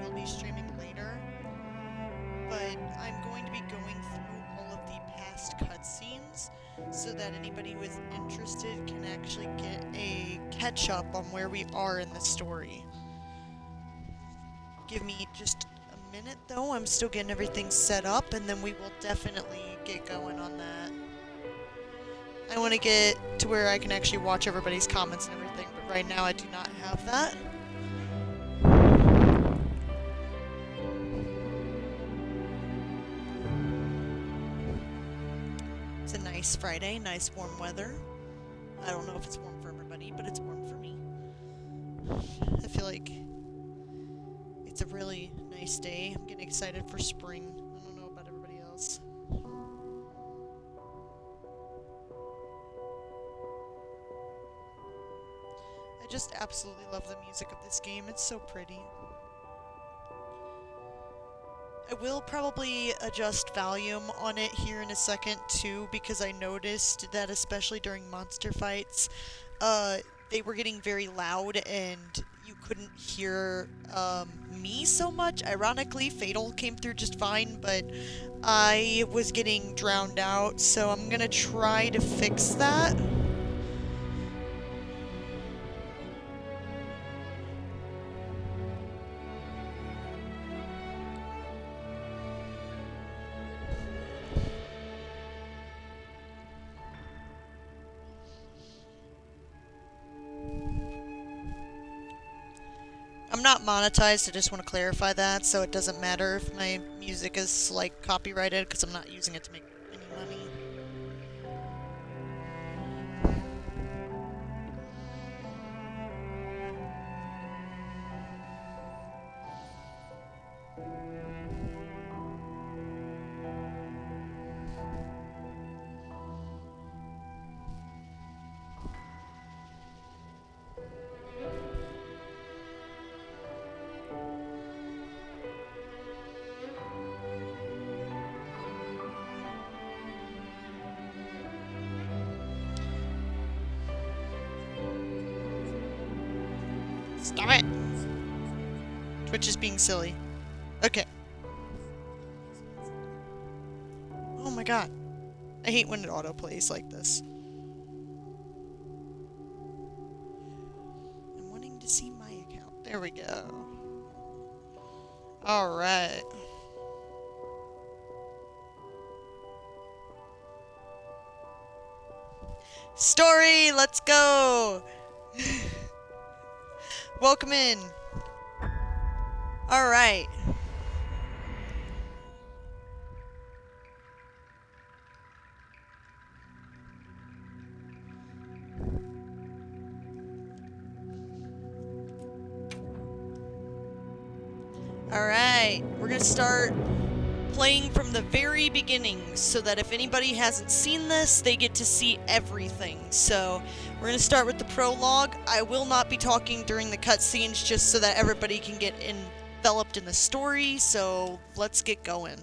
will be streaming later, but I'm going to be going through all of the past cutscenes so that anybody who is interested can actually get a catch up on where we are in the story. Give me just a minute though, I'm still getting everything set up, and then we will definitely get going on that. I want to get to where I can actually watch everybody's comments and everything, but right now I do not have that. It's a nice Friday, nice warm weather. I don't know if it's warm for everybody, but it's warm for me. I feel like it's a really nice day. I'm getting excited for spring. I don't know about everybody else. I just absolutely love the music of this game. It's so pretty. I will probably adjust volume on it here in a second too, because I noticed that especially during monster fights, they were getting very loud and you couldn't hear me so much. Ironically, Fatal came through just fine, but I was getting drowned out, so I'm gonna try to fix that. I'm not monetized, I just want to clarify that, so it doesn't matter if my music is, like, copyrighted, because I'm not using it to make any money. Stop it! Twitch is being silly. Okay. Oh my god. I hate when it autoplays like this. I'm wanting to see my account. There we go. Alright. Story! Let's go! Welcome in. Alright. Alright, we're gonna start playing from the very beginning so that if anybody hasn't seen this, they get to see everything. So, we're gonna start with the prologue. I will not be talking during the cutscenes just so that everybody can get enveloped in the story, so let's get going.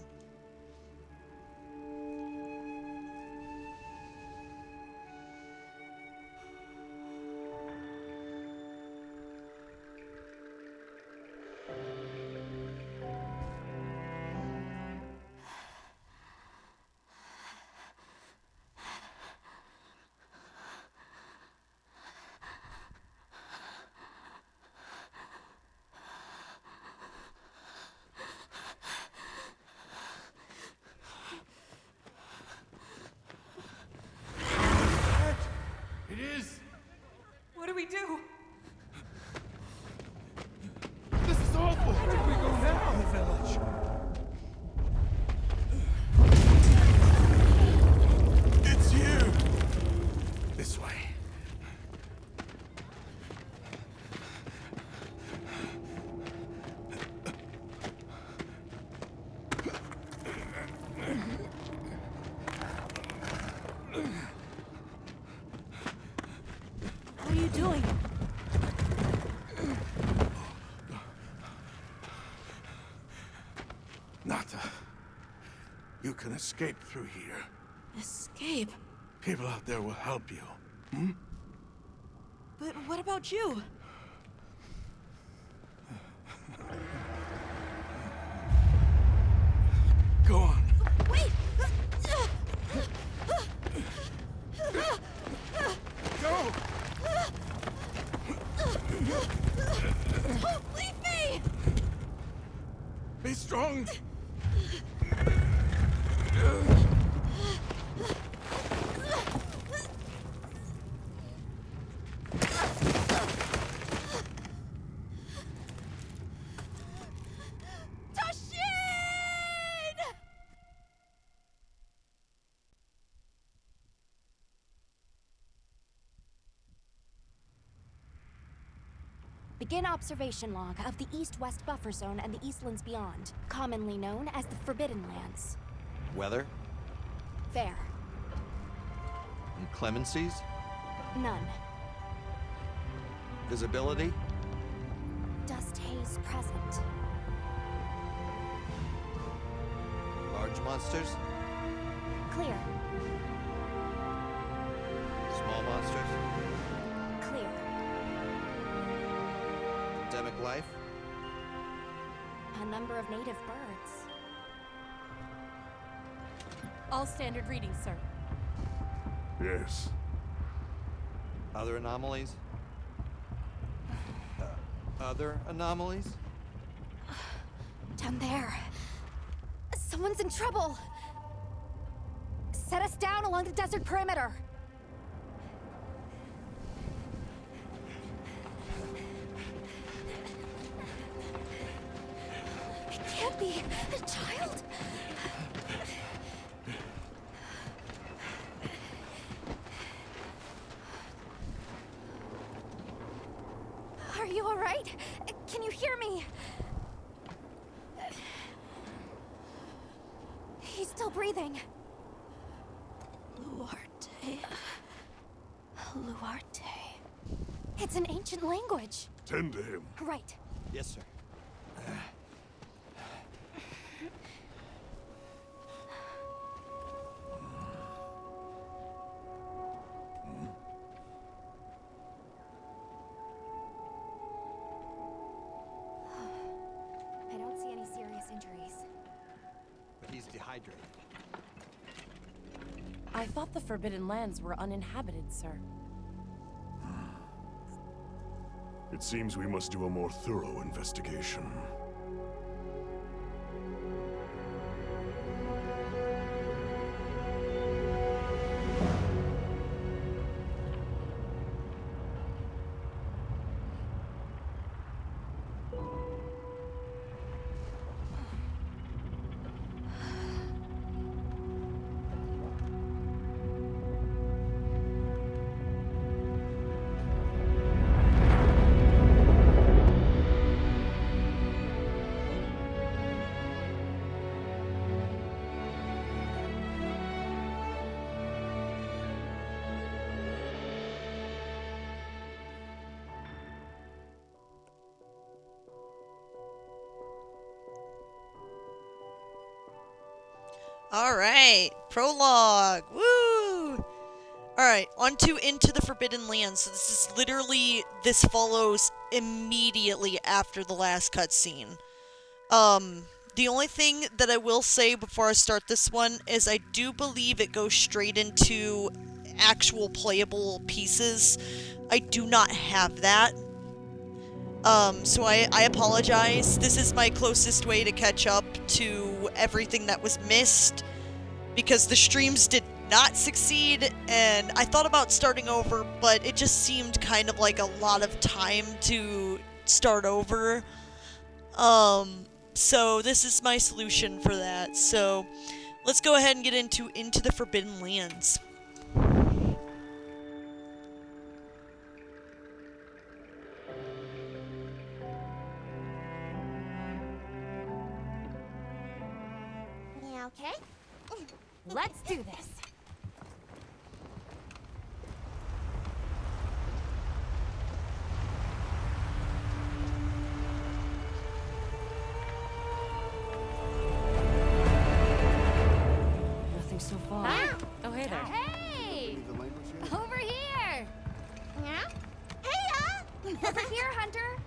It is! What do we do? This is awful! Where do we go now? The village. It's you! This way. What are you doing? Nata, you can escape through here. Escape? People out there will help you. But what about you? wrong? Begin observation log of the East-West Buffer Zone and the Eastlands beyond, commonly known as the Forbidden Lands. Weather? Fair. Inclemencies? None. Visibility? Dust haze present. Large monsters? Clear. Small monsters? Clear. Endemic life? A number of native birds. All standard readings, sir. Yes. Other anomalies? Other anomalies? Down there. Someone's in trouble. Set us down along the desert perimeter. It can't be a child. Are you all right? Can you hear me? He's still breathing. Luarte. Luarte. It's an ancient language. Tend to him. Right. Yes, sir. I don't see any serious injuries. But he's dehydrated. I thought the Forbidden Lands were uninhabited, sir. It seems we must do a more thorough investigation. Alright, prologue. Woo! Alright, on to Into the Forbidden Lands. So this follows immediately after the last cutscene. The only thing that I will say before I start this one is I do believe it goes straight into actual playable pieces. I do not have that. So I apologize. This is my closest way to catch up to everything that was missed, because the streams did not succeed, and I thought about starting over, but it just seemed kind of like a lot of time to start over. So this is my solution for that. So let's go ahead and get into the Forbidden Lands. Okay. Let's do this. Nothing so far. Oh, hey there. Hey! Over here! Yeah? Hey, over here, Hunter!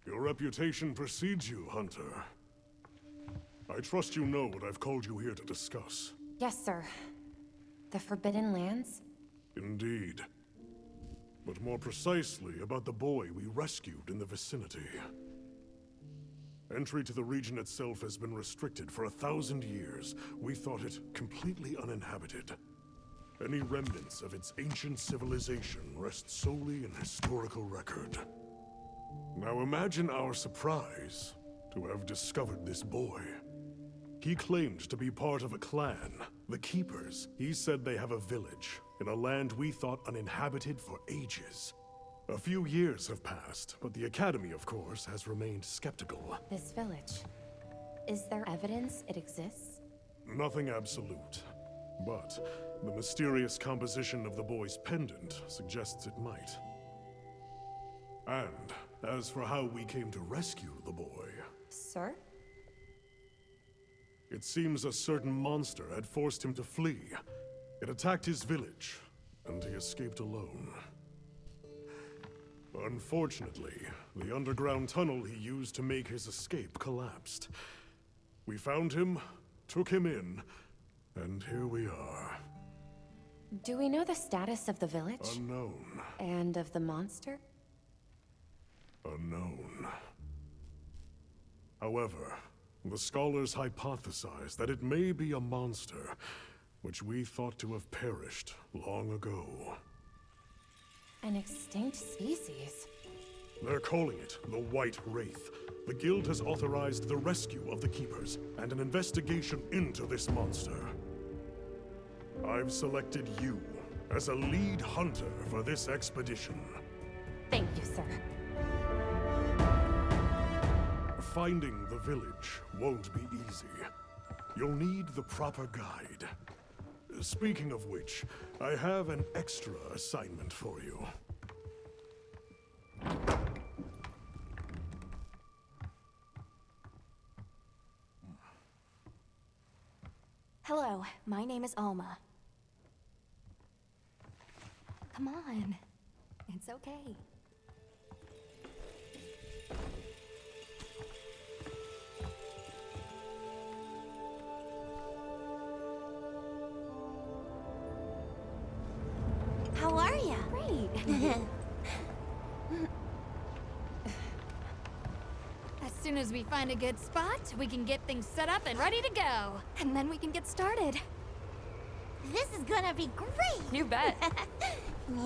Your reputation precedes you, Hunter. I trust you know what I've called you here to discuss. Yes, sir. The Forbidden Lands? Indeed. But more precisely about the boy we rescued in the vicinity. Entry to the region itself has been restricted for 1,000 years. We thought it completely uninhabited. Any remnants of its ancient civilization rest solely in historical record. Now imagine our surprise to have discovered this boy. He claimed to be part of a clan, the Keepers. He said they have a village in a land we thought uninhabited for ages. A few years have passed, but the Academy, of course, has remained skeptical. This village. Is there evidence it exists? Nothing absolute, but the mysterious composition of the boy's pendant suggests it might. And as for how we came to rescue the boy, Sir? it seems a certain monster had forced him to flee. It attacked his village, and he escaped alone. Unfortunately, the underground tunnel he used to make his escape collapsed. We found him, took him in, and here we are. Do we know the status of the village? Unknown. And of the monster? Unknown. However, the scholars hypothesize that it may be a monster, which we thought to have perished long ago. An extinct species? They're calling it the White Wraith. The Guild has authorized the rescue of the Keepers and an investigation into this monster. I've selected you as a lead hunter for this expedition. Thank you, sir. Finding the village won't be easy. You'll need the proper guide. Speaking of which, I have an extra assignment for you. Hello, my name is Alma. Come on. It's okay. How are ya? Great. As soon as we find a good spot, we can get things set up and ready to go. And then we can get started. This is gonna be great! You bet.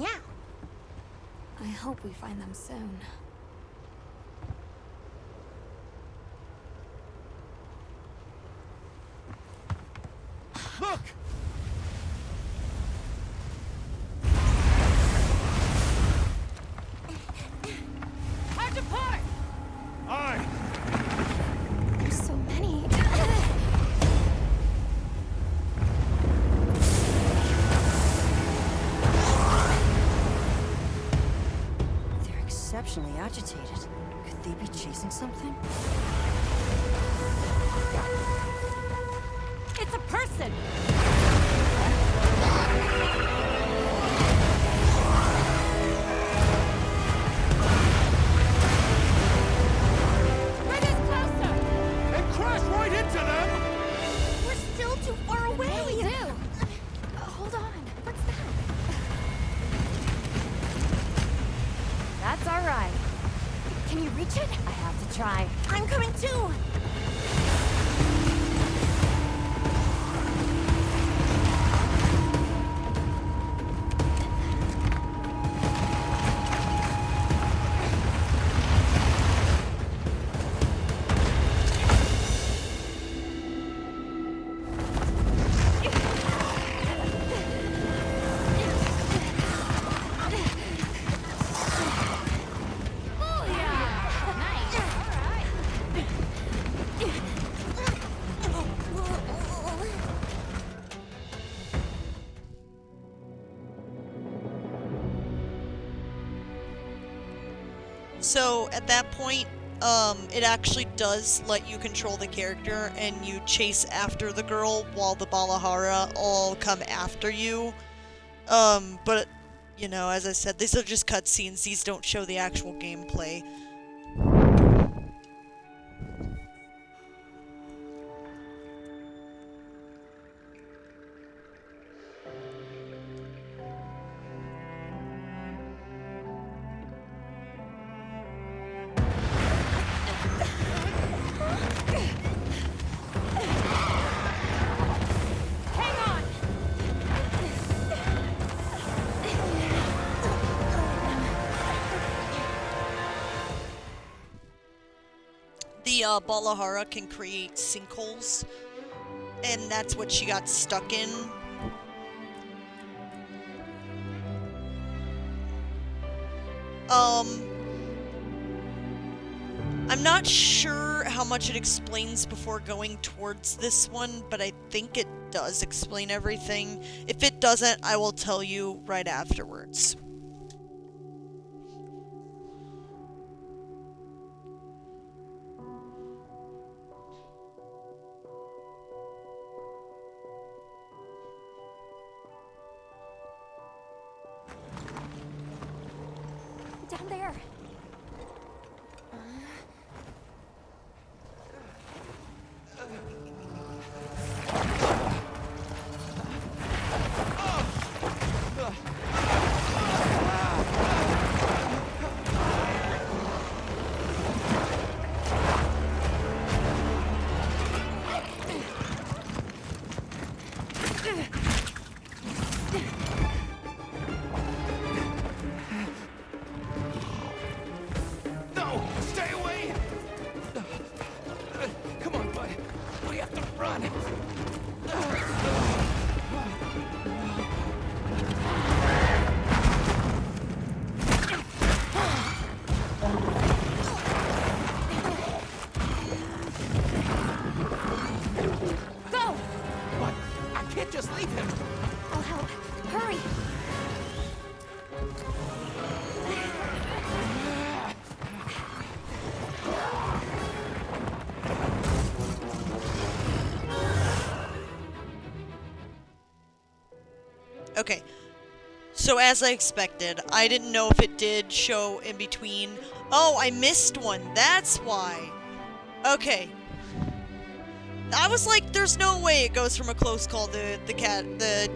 Yeah. I hope we find them soon. Look! Hard to part! Aye! There's so many. They're exceptionally agitated. Could they be chasing something? It's a person! Bring us closer! And crash right into them! We're still too far away! What do we do? Hold on. What's that? That's all right. Can you reach it? I have to try. I'm coming too! So at that point, it actually does let you control the character, and you chase after the girl while the Balahara all come after you. But, you know, as I said, these are just cutscenes. These don't show the actual gameplay. the Balahara can create sinkholes, and that's what she got stuck in. I'm not sure how much it explains before going towards this one, but I think it does explain everything. If it doesn't, I will tell you right afterwards. Down there. No! Stay away! Come on, bud. We have to run. Go! But I can't just leave him. I'll help. Hurry! Okay, so as I expected, I didn't know if it did show in between. Oh, I missed one, that's why. Okay. I was like, there's no way it goes from a close call to the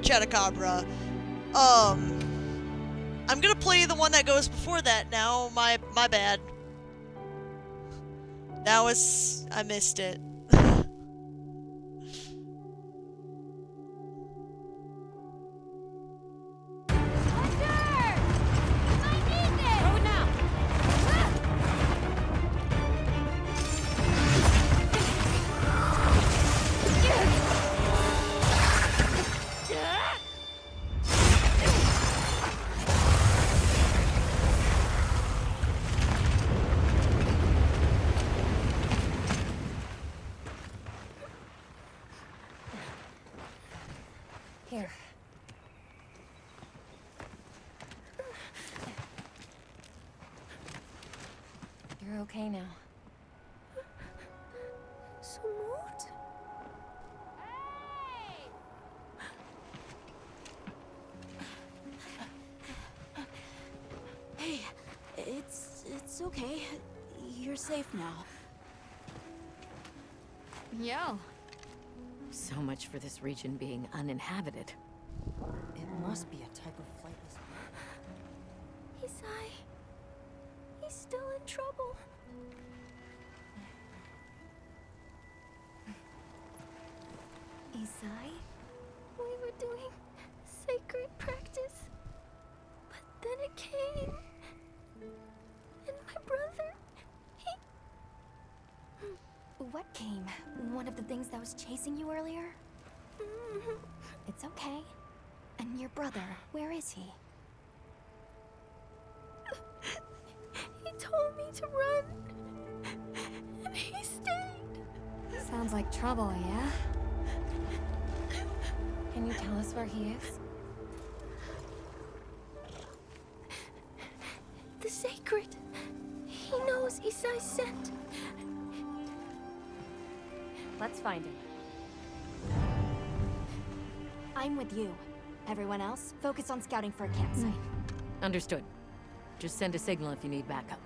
Chatacabra. I'm gonna play the one that goes before that now, my bad. That was, I missed it. Here. You're okay now. Sumut? Hey, it's okay. You're safe now. Yo. So much for this region being uninhabited. It must be a type of flightless. Isai. He's still in trouble. Isai? We were doing sacred practice. But then it came. And my brother, he... What came? One of the things that was chasing you earlier? It's okay. And your brother, where is he? He told me to run. And he stayed. Sounds like trouble, yeah? Can you tell us where he is? The sacred. He knows Isai sent. Let's find him. I'm with you. Everyone else, focus on scouting for a campsite. Understood. Just send a signal if you need backup.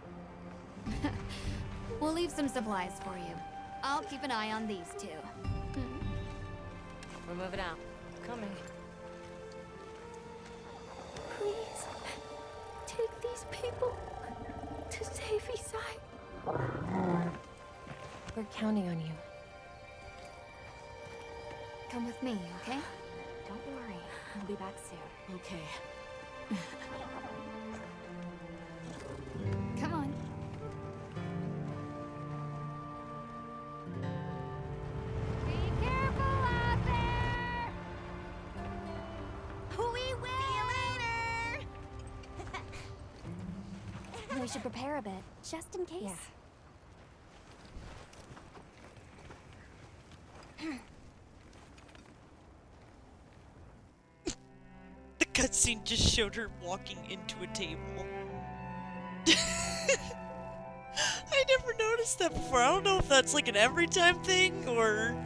We'll leave some supplies for you. I'll keep an eye on these two. We're moving out. Coming. Please, take these people to save Isai. We're counting on you. Come with me, okay? Don't worry, we'll be back soon. Okay. Come on. We should prepare a bit, just in case. The cutscene just showed her walking into a table. I never noticed that before. I don't know if that's like an every time thing or...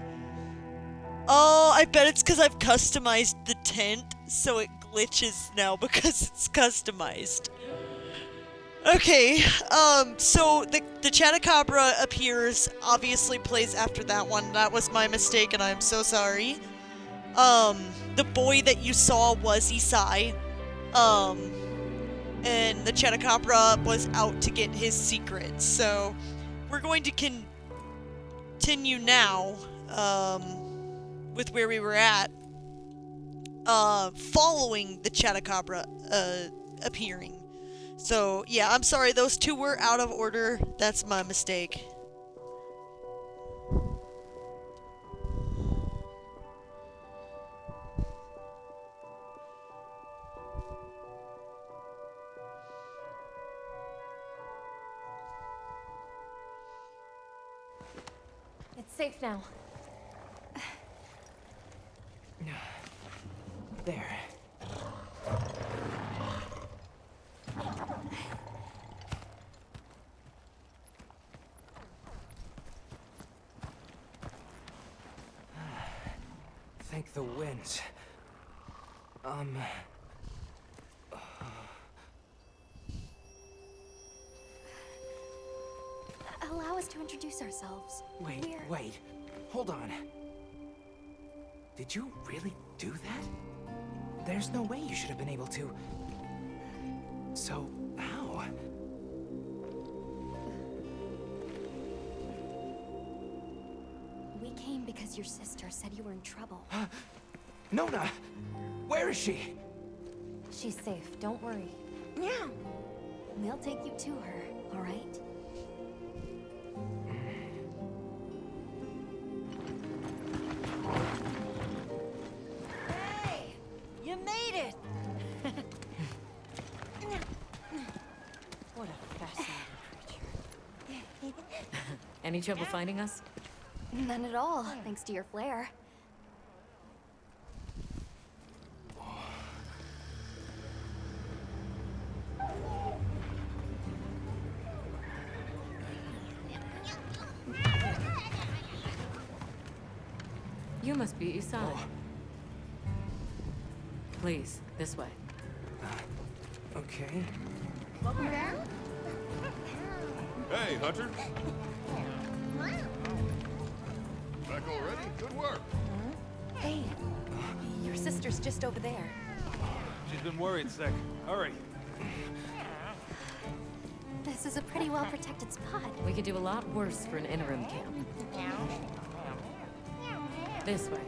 Oh, I bet it's because I've customized the tent, so it glitches now because it's customized. Okay, so the Chatacabra appears, obviously plays after that one. That was my mistake, and I'm so sorry. The boy that you saw was Isai. And the Chatacabra was out to get his secret. So, we're going to continue now, with where we were at, following the Chatacabra, appearing. So, yeah, I'm sorry, those two were out of order. That's my mistake. It's safe now. There. Thank the winds. Allow us to introduce ourselves. Wait. Hold on. Did you really do that? There's no way you should have been able to. So, how? We came because your sister said you were in trouble. Nona! Where is she? She's safe, don't worry. Yeah. We'll take you to her, all right? Hey! You made it! What a fascinating creature. Any trouble finding us? None at all, thanks to your flair. You must be Isai. Please, this way. Okay. Hey, Hunter. Back already? Good work. Hey, your sister's just over there. She's been worried, Sec. Hurry. This is a pretty well-protected spot. We could do a lot worse for an interim camp. This way.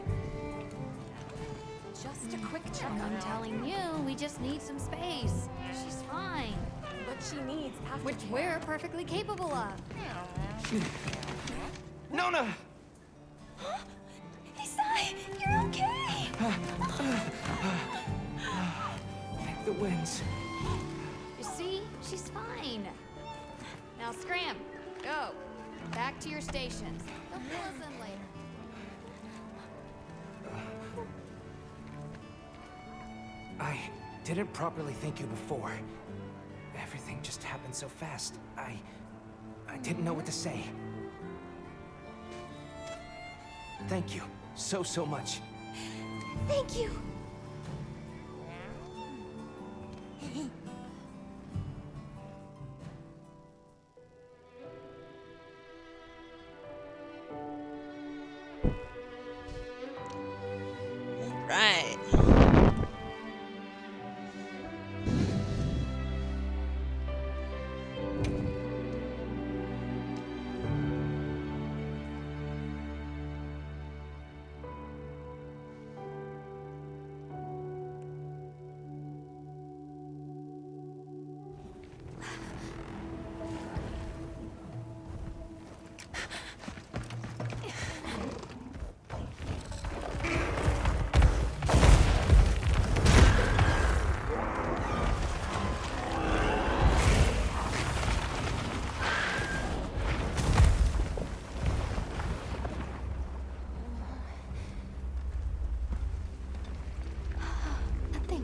Just a quick check. I'm telling you, we just need some space. She's fine. But she needs aftercare. Which we're perfectly capable of. Nona! Isai, you're okay! Thank the winds. You see? She's fine. Now scram. Go. Back to your stations. They'll pull us in later. I didn't properly thank you before. Everything just happened so fast. I didn't know what to say. Thank you so much. Thank you! Right.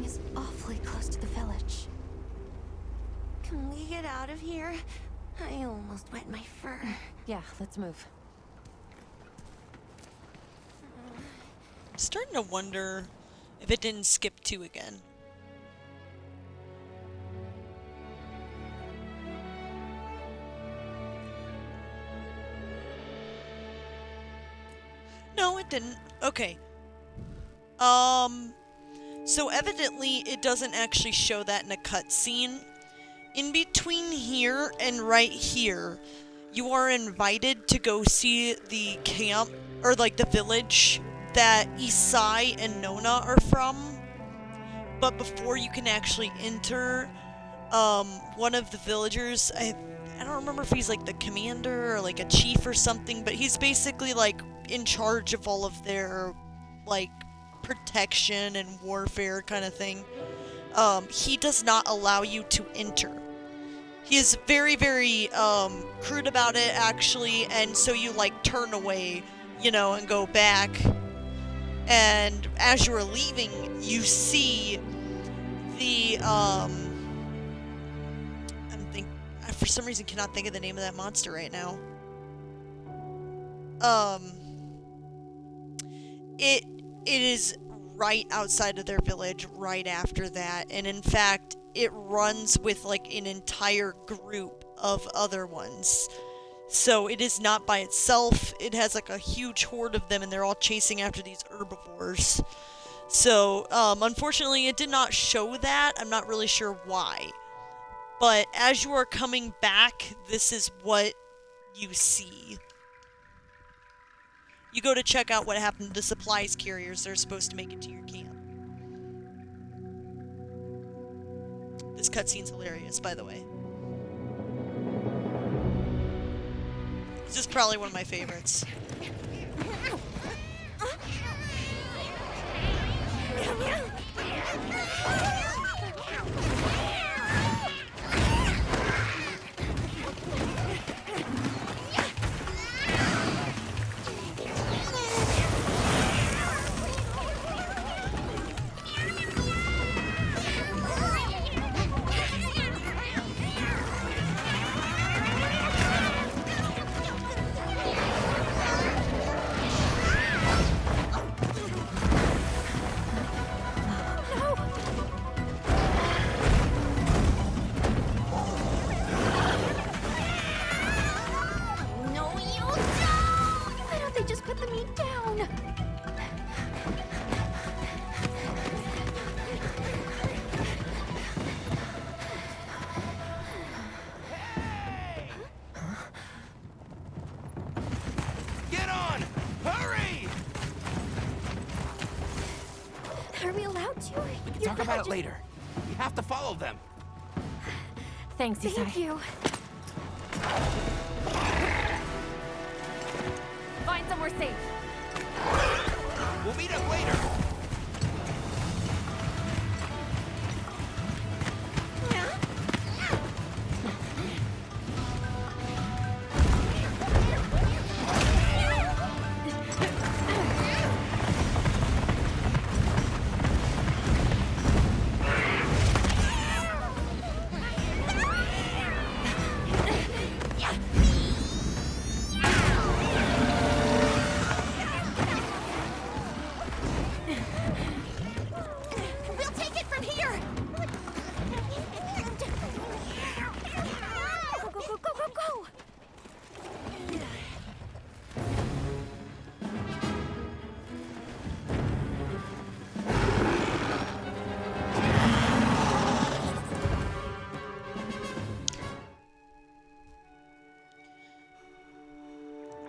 is awfully close to the village. Can we get out of here? I almost wet my fur. Yeah, let's move. I'm starting to wonder if it didn't skip 2 again. No, it didn't. Okay. So evidently it doesn't actually show that in a cutscene. In between here and right here, you are invited to go see the camp, or like the village that Isai and Nona are from. But before you can actually enter, one of the villagers, I don't remember if he's like the commander or like a chief or something, but he's basically like in charge of all of their like protection and warfare kind of thing. He does not allow you to enter. He is very, very crude about it, actually, and so you like turn away, you know, and go back. And as you are leaving, you see the I for some reason cannot think of the name of that monster right now. It is right outside of their village right after that, and in fact it runs with like an entire group of other ones. So it is not by itself, it has like a huge horde of them and they're all chasing after these herbivores. So unfortunately it did not show that. I'm not really sure why, but as you are coming back, this is what you see. You go to check out what happened to the supplies carriers that are supposed to make it to your camp. This cutscene's hilarious, by the way. This is probably one of my favorites. Talk about it later. We have to follow them. Thanks, Isai. Thank you. Find somewhere safe. We'll meet up later.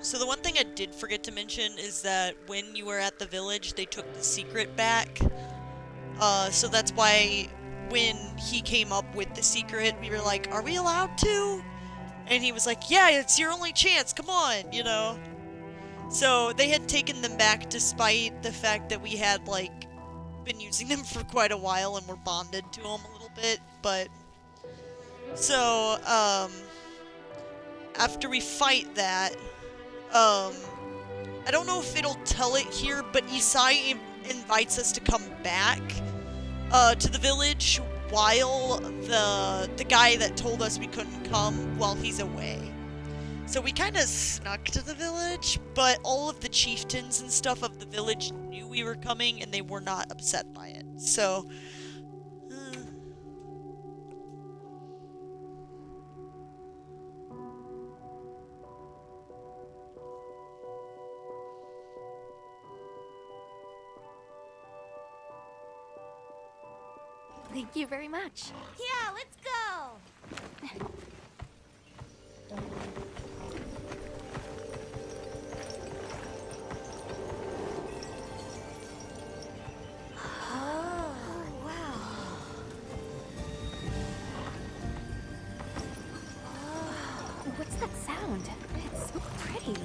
So the one thing I did forget to mention is that when you were at the village, they took the secret back. So that's why when he came up with the secret, we were like, are we allowed to? And he was like, yeah, it's your only chance, come on, you know? So they had taken them back despite the fact that we had, like, been using them for quite a while and were bonded to them a little bit, but... So, after we fight that, I don't know if it'll tell it here, but Isai invites us to come back to the village while the guy that told us we couldn't come while he's away. So we kind of snuck to the village, but all of the chieftains and stuff of the village knew we were coming and they were not upset by it. So Thank you very much. Yeah, let's go! Oh, wow. What's that sound? It's so pretty.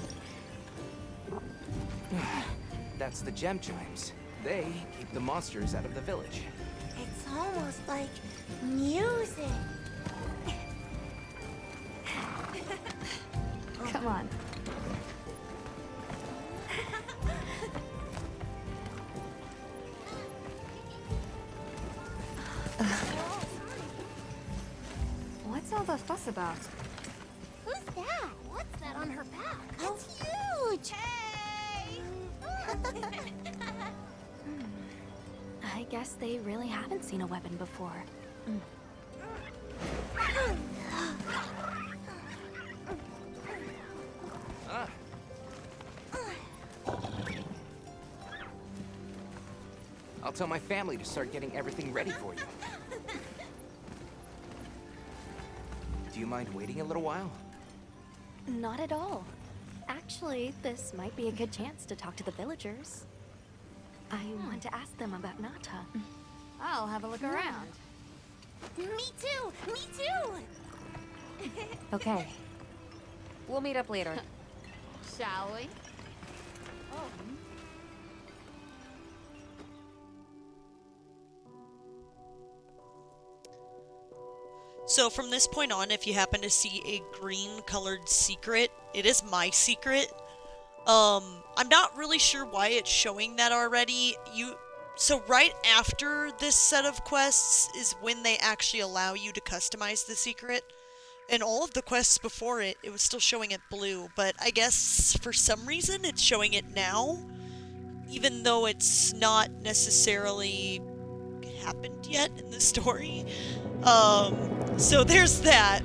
That's the gem chimes. They keep the monsters out of the village. It's almost like music. Come on. What's all the fuss about? Who's that? What's that on her back? It's huge! Hey! I guess they really haven't seen a weapon before. Ah. I'll tell my family to start getting everything ready for you. Do you mind waiting a little while? Not at all. Actually, this might be a good chance to talk to the villagers. I want to ask them about Nata. I'll have a look around. Me too! Me too! Okay. We'll meet up later. Shall we? So from this point on, if you happen to see a green colored secret, it is my secret. I'm not really sure why it's showing that already. So right after this set of quests is when they actually allow you to customize the secret. And all of the quests before it, it was still showing it blue, but I guess for some reason it's showing it now, even though it's not necessarily happened yet in the story. So there's that.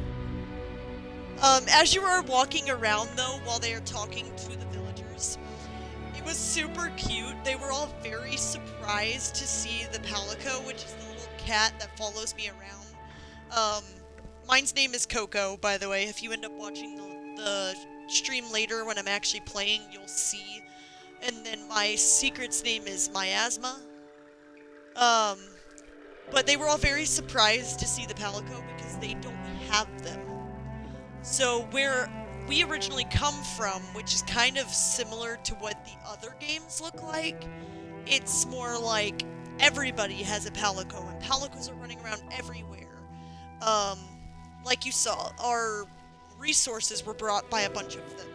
As you are walking around, though, while they are talking to the villagers, it was super cute. They were all very surprised to see the Palico, which is the little cat that follows me around. Mine's name is Coco, by the way. If you end up watching the stream later when I'm actually playing, you'll see. And then my secret's name is Miasma. But they were all very surprised to see the Palico because they don't have them. So where we originally come from, which is kind of similar to what the other games look like, it's more like everybody has a Palico, and Palicos are running around everywhere. Like you saw, our resources were brought by a bunch of them.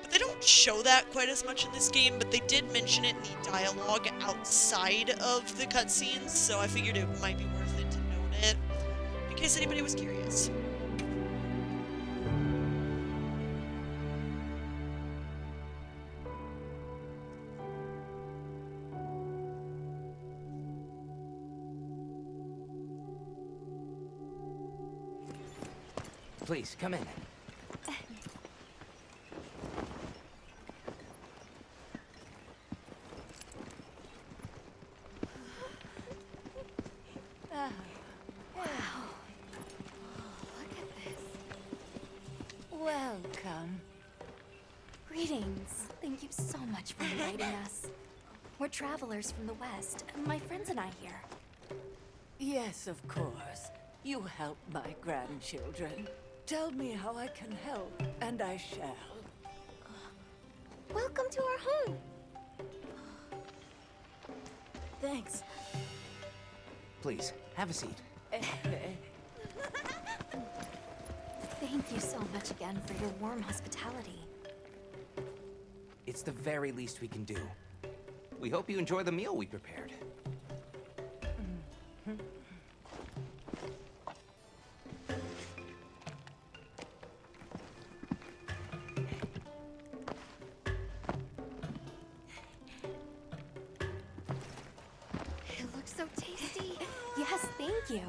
But they don't show that quite as much in this game, but they did mention it in the dialogue outside of the cutscenes, so I figured it might be worth it to note it, in case anybody was curious. Please, come in. Welcome. Greetings. Thank you so much for inviting us. We're travelers from the West, and my friends and I here. Yes, of course. You help my grandchildren. Tell me how I can help, and I shall. Welcome to our home. Thanks. Please, have a seat. Thank you so much again for your warm hospitality. It's the very least we can do. We hope you enjoy the meal we prepared. It looks so tasty. Yes, thank you.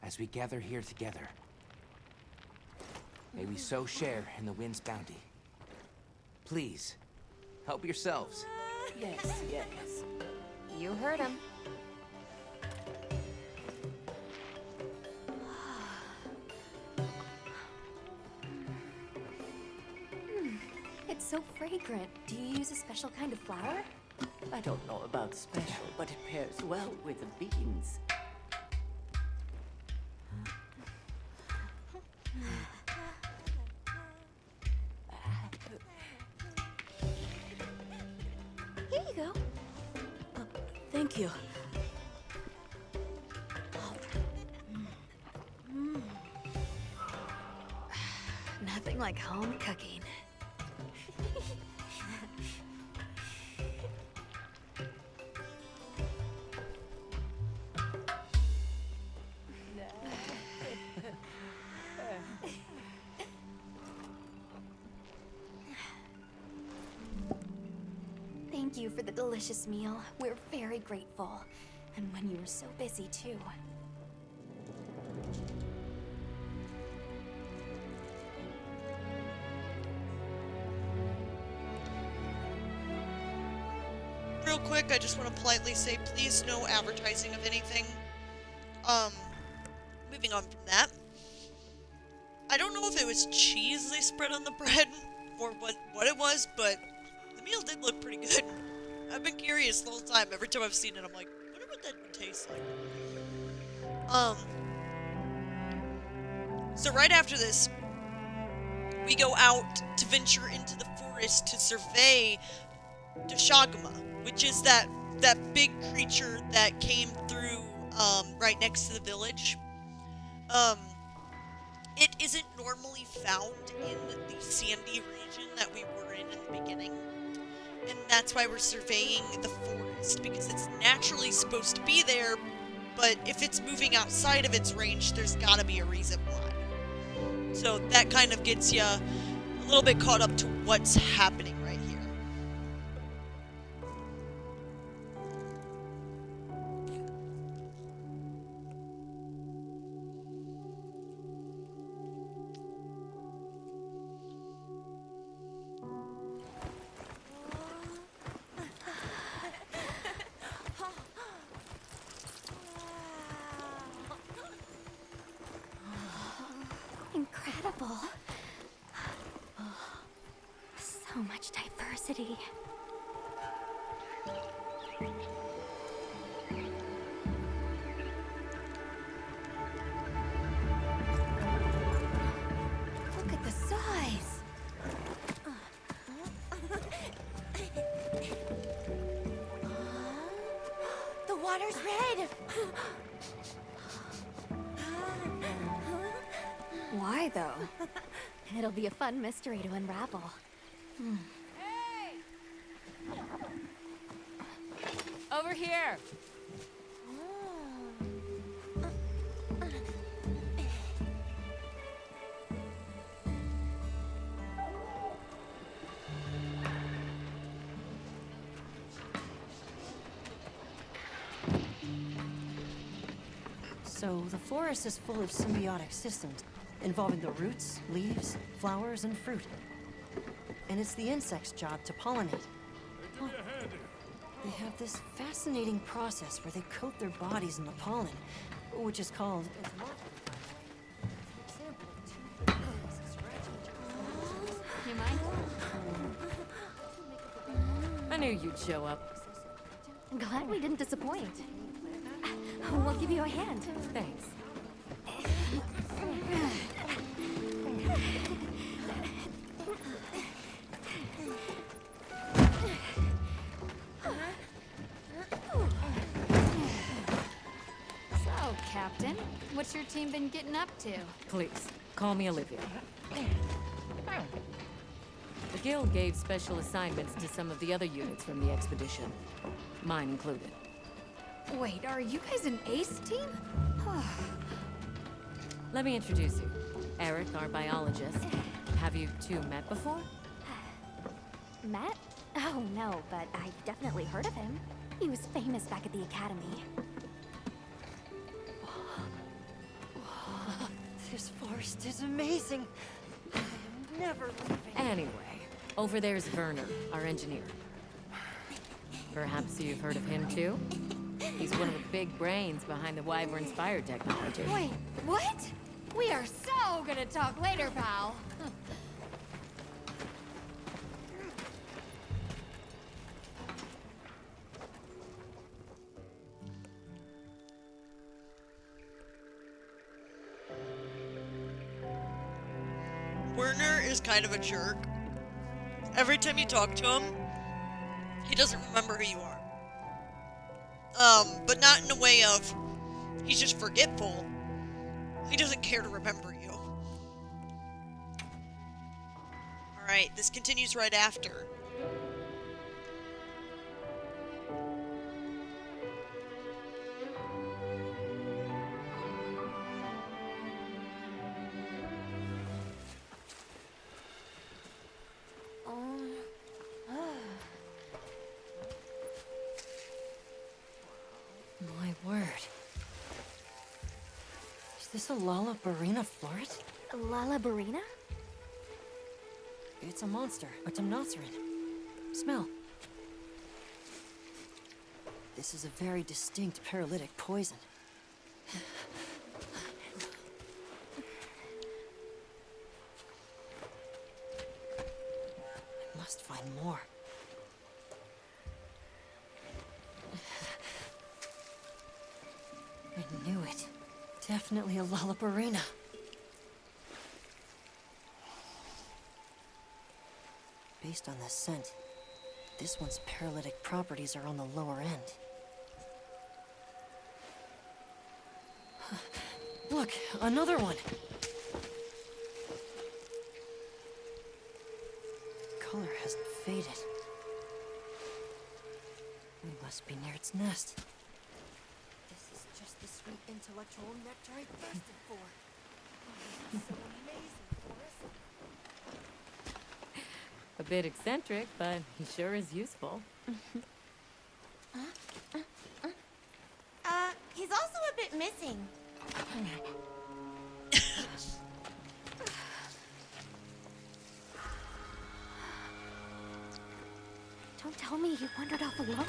As we gather here together, may we so share in the wind's bounty. Please, help yourselves. Yes, yes. You heard him. It's so fragrant. Do you use a special kind of flower? I don't know about special, but it pairs well with the beans. Here you go. Thank you. Nothing like home cooking. Thank you for the delicious meal. We're very grateful. And when you were so busy, too. Real quick, I just want to politely say, please, no advertising of anything. Moving on from that. I don't know if it was cheese they spread on the bread, or what it was, but the meal did look pretty good. I've been curious the whole time. Every time I've seen it, I'm like, I wonder what that would taste like. So right after this, we go out to venture into the forest to survey Deshagma, which is that big creature that came through right next to the village. It isn't normally found in the sandy region that we were in the beginning. And that's why we're surveying the forest, because it's naturally supposed to be there, but if it's moving outside of its range, there's gotta be a reason why. So that kind of gets you a little bit caught up to what's happening right here. Incredible. So much diversity. Look at the size. The water's red. Why, though? It'll be a fun mystery to unravel. Hey! Over here! So the forest is full of symbiotic systems, involving the roots, leaves, flowers, and fruit. And it's the insect's job to pollinate. They have this fascinating process where they coat their bodies in the pollen, which is called... You mind? I knew you'd show up. Glad we didn't disappoint. We'll give you a hand. Thanks. So, Captain, what's your team been getting up to? Please, call me Olivia. The Guild gave special assignments to some of the other units from the expedition, mine included. Wait, are you guys an ace team? Let me introduce you. Eric, our biologist. Have you two met before? Matt? Oh, no, but I've definitely heard of him. He was famous back at the academy. This forest is amazing. I am never leaving. Anyway, over there's Werner, our engineer. Perhaps you've heard of him too? He's one of the big brains behind the Wyvern's fire technology. Wait, what? We are so gonna talk later, pal. Werner is kind of a jerk. Every time you talk to him, he doesn't remember who you are. But not in a way of, he's just forgetful. He doesn't care to remember you. Alright, this continues right after. My word. Is this a Lalabarina floret? Lalabarina? It's a monster, a Temnoceran. Smell. This is a very distinct paralytic poison. I must find more. I knew it. Definitely a Lalabarina. Based on the scent, this one's paralytic properties are on the lower end. Look, another one! Color hasn't faded. We must be near its nest. This is just the sweet intellectual nectar I thirsted for. Oh, this is so amazing, Forrest. A bit eccentric, but he sure is useful. He's also a bit missing. Don't tell me you wandered off alone.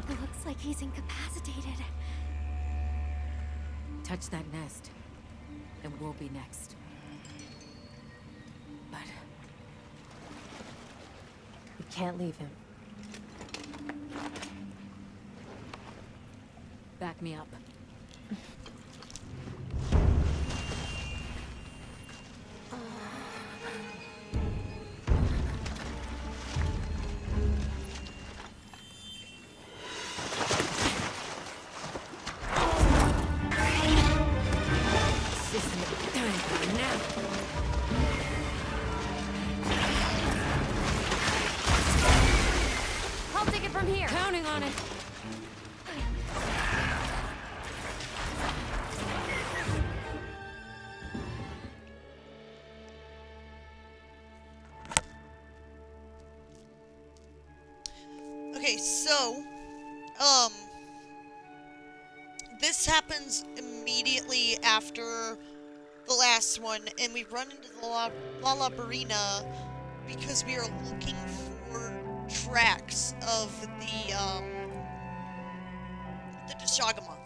Looks like he's incapacitated. Touch that nest, and we'll be next. But we can't leave him. Back me up. I'll take it from here. Counting on it. Okay, so, this happens immediately after the last one, and we run into the Lalabarina because we are looking for tracks of the Deshagama.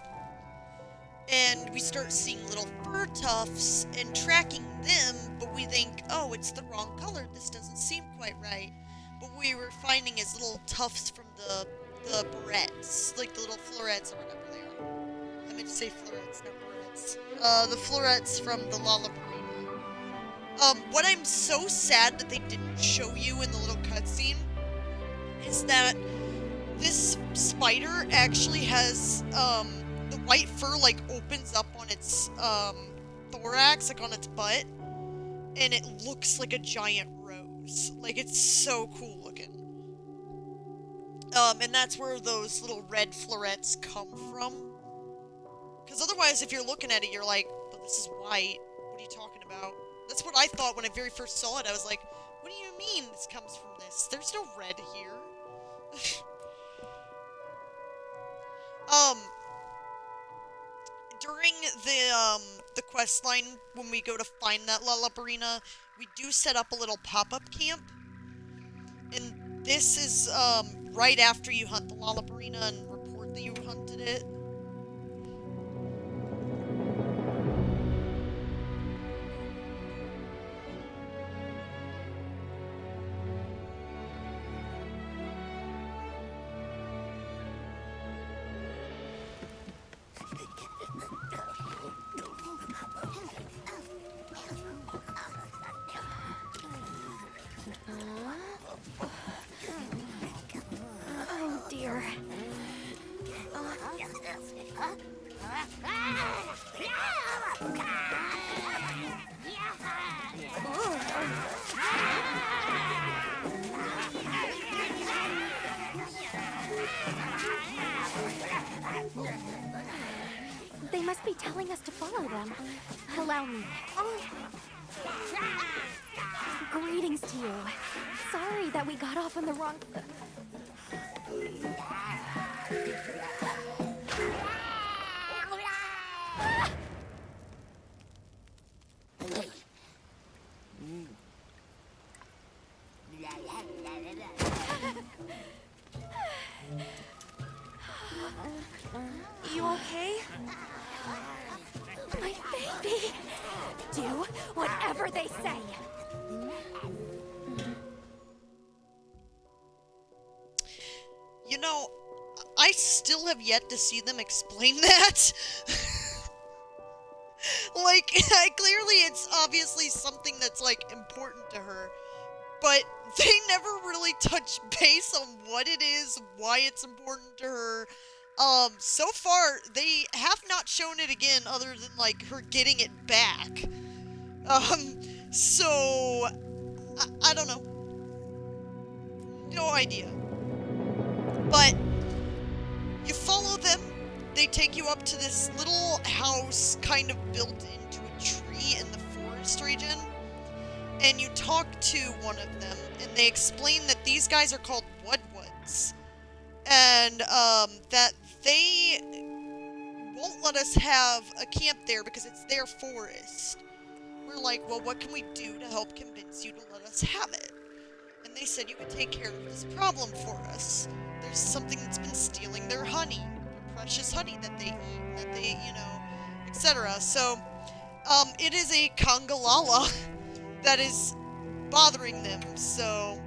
and we start seeing little fur tufts and tracking them, but we think, oh, it's the wrong color. This doesn't seem quite right. What we were finding is little tufts from the barrettes, like the little florets or whatever they are. I meant to say florets, not barrettes. The florets from the Lollabrina. What I'm so sad that they didn't show you in the little cutscene is that this spider actually has, the white fur, like, opens up on its, thorax, like on its butt, and it looks like a giant rose. Like, it's so cool looking. And that's where those little red florets come from. Because otherwise, if you're looking at it, you're like, but this is white. What are you talking about? That's what I thought when I very first saw it. I was like, what do you mean this comes from this? There's no red here. During the quest line, when we go to find that Lollabrina, we do set up a little pop-up camp. And this is, right after you hunt the Lollabrina and report that you hunted it. Oh dear. They must be telling us to follow them. Allow me. Greetings to you. Sorry that we got off on the wrong... You okay? My baby! Do whatever they say. You know, I still have yet to see them explain that. Like, clearly it's obviously something that's, like, important to her. But they never really touch base on what it is, why it's important to her. So far, they have not shown it again other than, like, her getting it back. So, I don't know. No idea. But, you follow them, they take you up to this little house kind of built into a tree in the forest region, and you talk to one of them, and they explain that these guys are called Woodwoods, and, that they won't let us have a camp there because it's their forest. We're like, well, what can we do to help convince you to let us have it? And they said you could take care of this problem for us. There's something that's been stealing their honey, their precious honey that they eat, that they, you know, etc. So, it is a Congalala that is bothering them, so...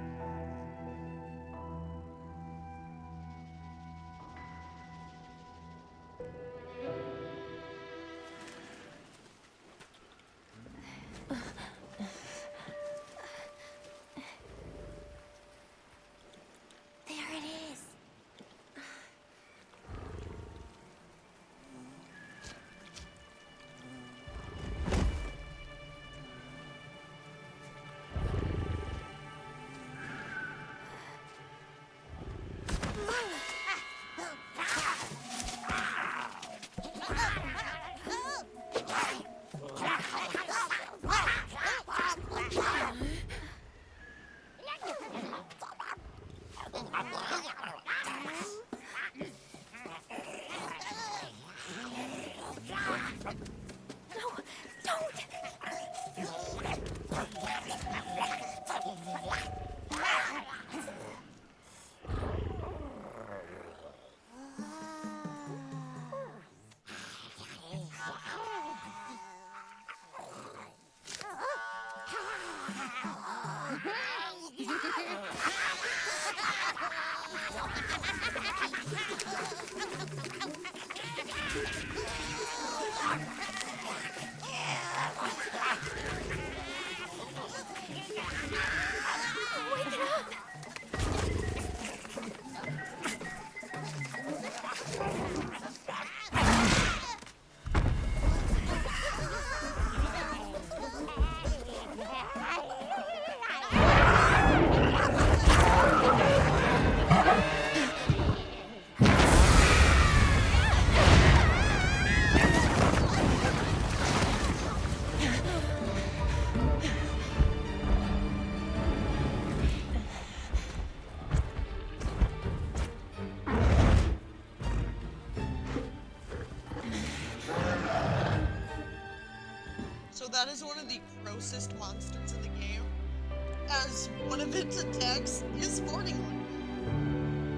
There it is. So that is one of the grossest monsters in the game, as one of its attacks is farting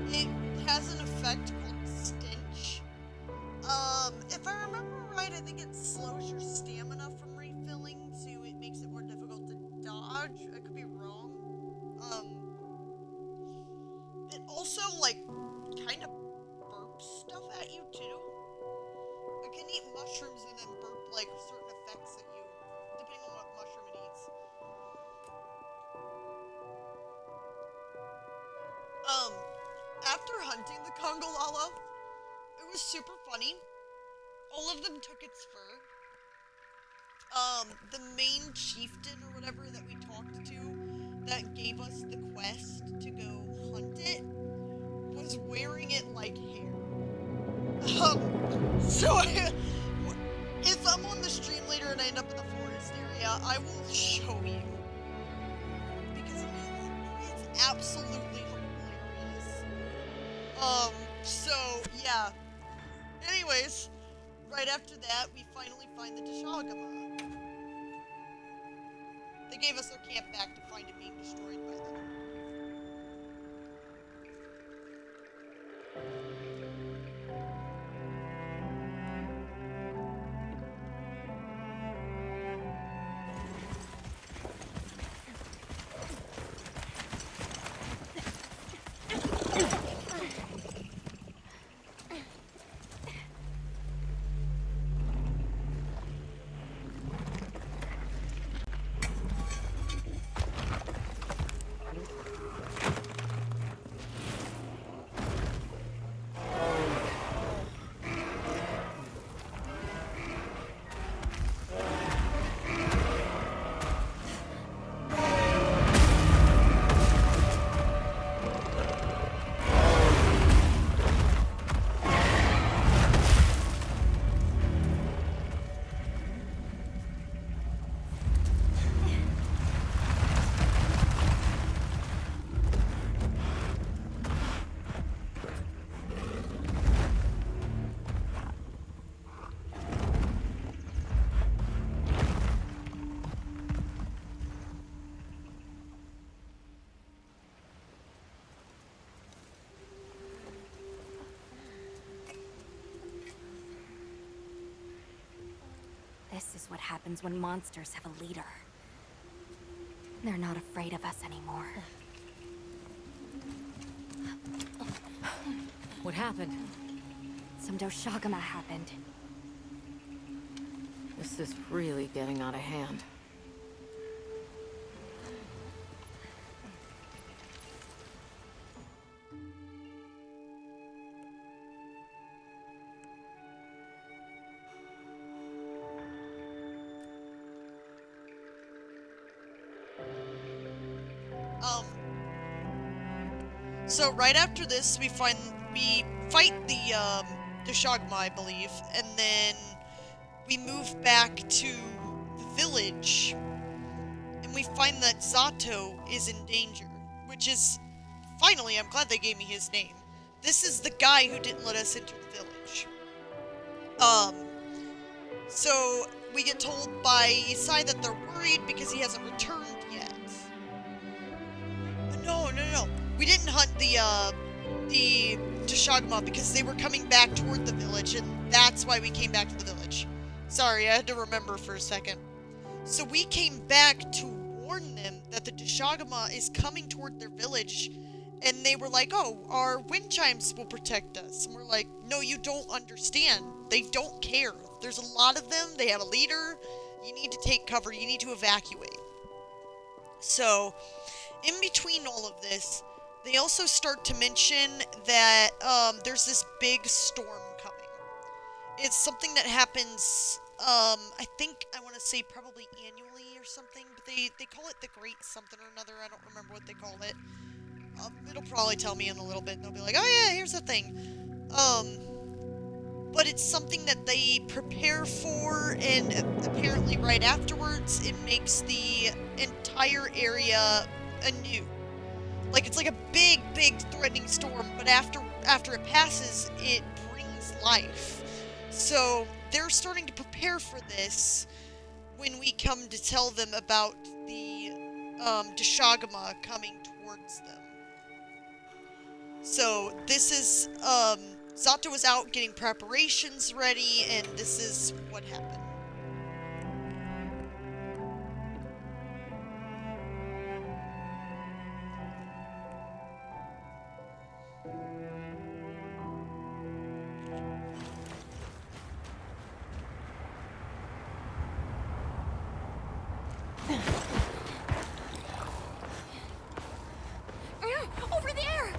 liquid. It has an effect called Stench. If I remember right, I think it slows your stamina from refilling, so it makes it more difficult to dodge. I could be wrong. It also, like, kind of burps stuff at you, too. It can eat mushrooms and then burp, like, certain effects at you, depending on what mushroom it eats. After hunting the Kongolala, it was super funny. All of them took its fur. The main chieftain or whatever that we talked to that gave us the quest to go hunt it was wearing it like hair. So if I'm on the stream later and I end up in the forest area, I will show you. Because it's absolutely hilarious. So, yeah. Anyways, right after that, we finally find the Tashagama. They gave us their camp back to find it being destroyed by them. This is what happens when monsters have a leader. They're not afraid of us anymore. What happened? Some Doshagama happened. This is really getting out of hand. So right after this, we fight the Deshagma, I believe, and then we move back to the village, and we find that Zato is in danger, which is, finally, I'm glad they gave me his name. This is the guy who didn't let us into the village. So we get told by Isai that they're worried because he hasn't returned yet. No. We didn't hunt the Deshagma because they were coming back toward the village, and that's why we came back to the village. Sorry, I had to remember for a second. So we came back to warn them that the Deshagama is coming toward their village, and they were like, oh, our wind chimes will protect us. And we're like, no, you don't understand. They don't care. There's a lot of them. They have a leader. You need to take cover. You need to evacuate. So, in between all of this, they also start to mention that there's this big storm coming. It's something that happens, I want to say probably annually or something, but they call it the Great something or another. I don't remember what they call it. It'll probably tell me in a little bit, and they'll be like, oh yeah, here's the thing. But it's something that they prepare for, and apparently right afterwards, it makes the entire area anew. Like, it's like a big, big threatening storm, but after it passes, it brings life. So, they're starting to prepare for this when we come to tell them about the Deshagama coming towards them. So, this is, Zato was out getting preparations ready, and this is what happened. Over there!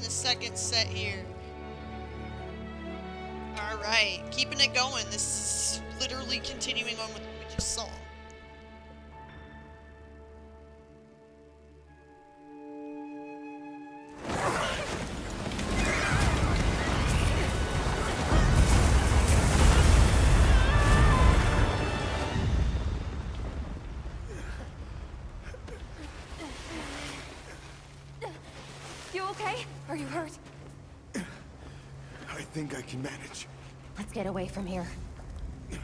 Second set here. Alright, keeping it going. This is literally continuing on with what we just saw. You okay? Are you hurt? I think I can manage. Let's get away from here. As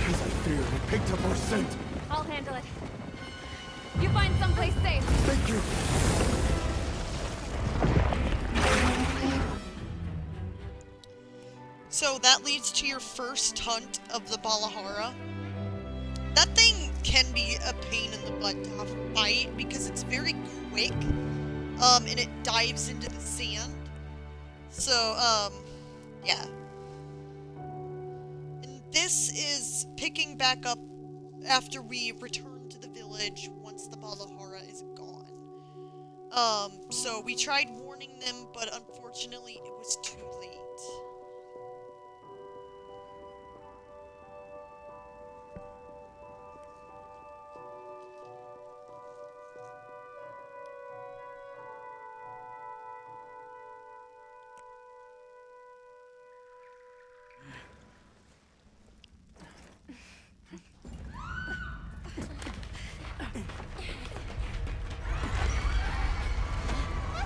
I feared, it picked up our scent. I'll handle it. You find someplace safe. Thank you. So that leads to your first hunt of the Balahara. That thing can be a pain in the butt to have to fight because it's very quick, and it dives into the sand. So, yeah. And this is picking back up after we return to the village once the Balahara is gone. So we tried warning them, but unfortunately it was too late.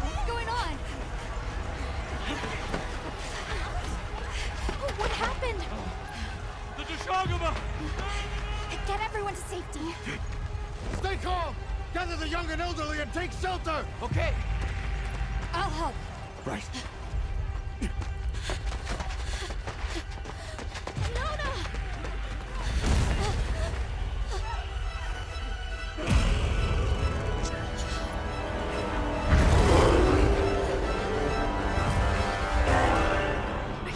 What's going on? What happened? The Deshagama! Get everyone to safety. Stay calm! Gather the young and elderly and take shelter! Okay. I'll help. Right. Nona!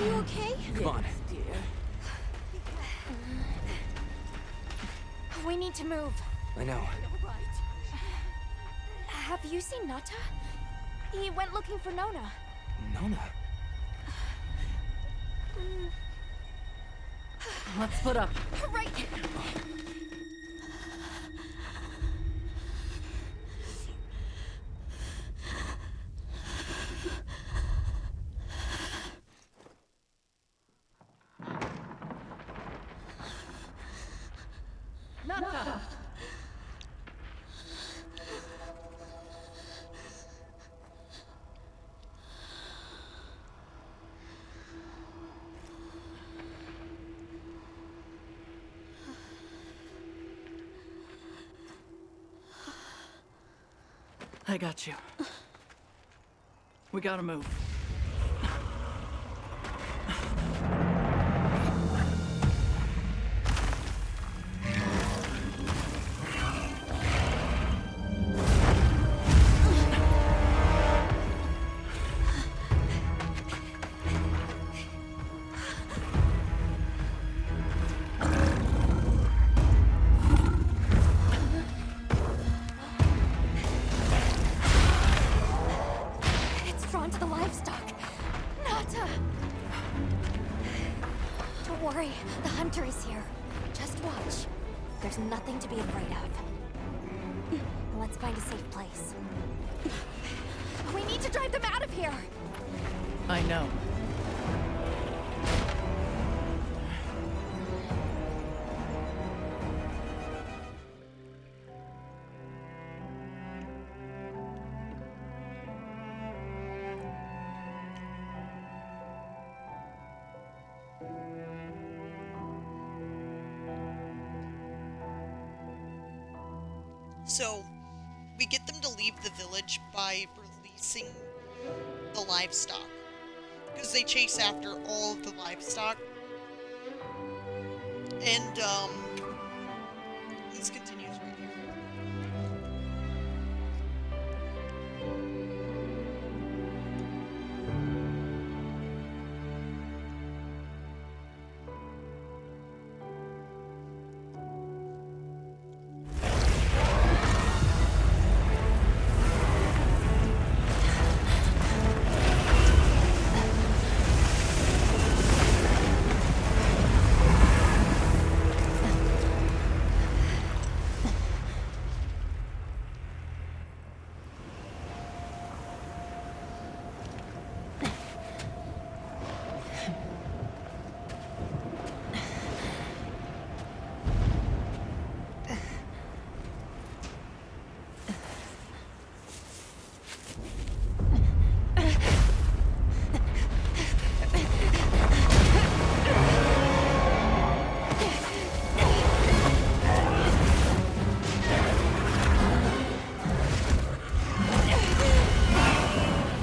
You okay? Come on. Dear. We need to move. I know. Have you seen Nata? He went looking for Nona. Nona? Let's split up. Right. Nata! I got you. We gotta move. It's drawn to the livestock. Nata! Don't worry, the hunter is here. Just watch. There's nothing to be afraid of. Let's find a safe place. We need to drive them out of here! I know. So, we get them to leave the village by releasing the livestock. Because they chase after all of the livestock. And, this continues right here.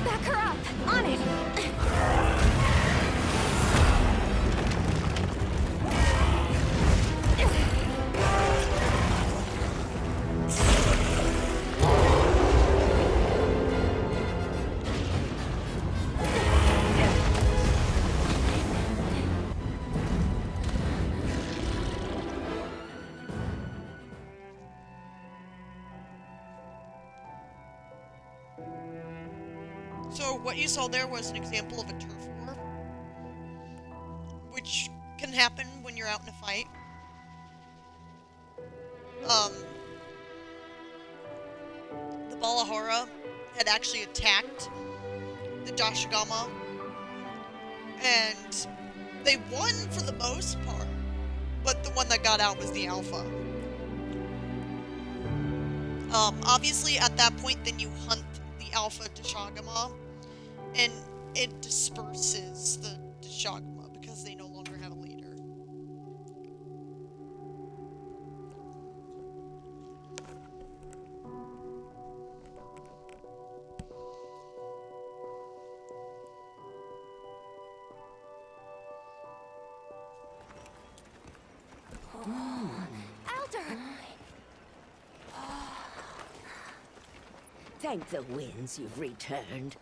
Back her up! On it! So what you saw there was an example of a turf war, which can happen when you're out in a fight. The Balahara had actually attacked the Dashigama, and they won for the most part, but the one that got out was the Alpha. Obviously at that point then you hunt the Alpha Dashigama, and it disperses the Dashigama because they no longer have a leader. Elder! Thank the winds you've returned.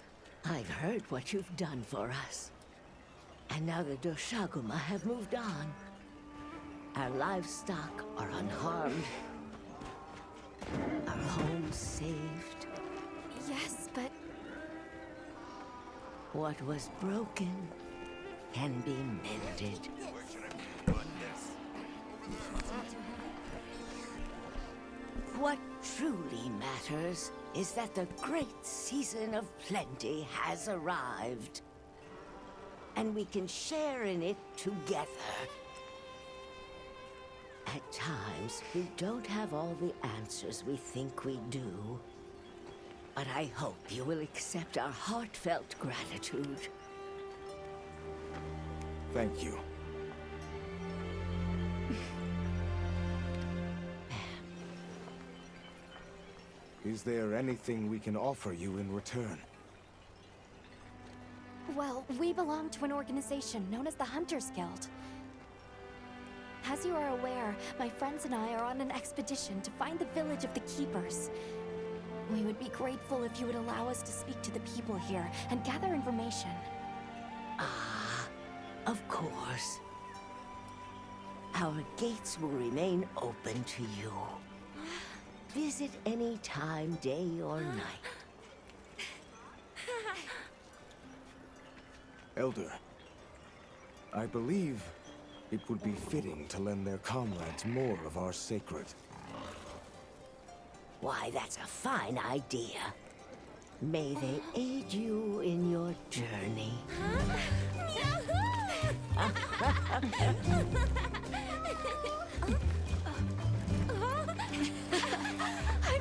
I've heard what you've done for us. And now the Doshaguma have moved on. Our livestock are unharmed. Our homes saved. Yes, but What was broken can be mended. What truly matters is that the great season of plenty has arrived. And we can share in it together. At times, we don't have all the answers we think we do. But I hope you will accept our heartfelt gratitude. Thank you. Is there anything we can offer you in return? well, we belong to an organization known as the Hunters Guild. As you are aware, my friends and I are on an expedition to find the village of the Keepers. We would be grateful if you would allow us to speak to the people here and gather information. Ah, of course. Our gates will remain open to you. Visit any time, day or night. Elder, I believe it would be fitting to lend their comrades more of our sacred. Why, that's a fine idea. May they aid you in your journey. I'm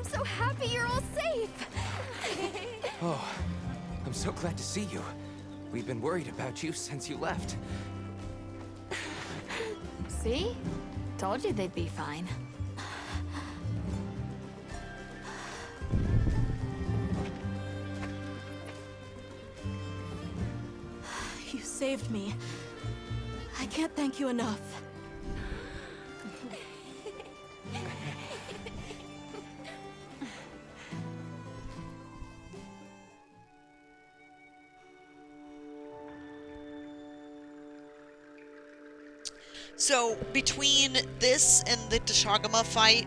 so happy you're all safe! Oh, I'm so glad to see you. We've been worried about you since you left. See? Told you they'd be fine. You saved me. I can't thank you enough. So, between this and the Doshaguma fight,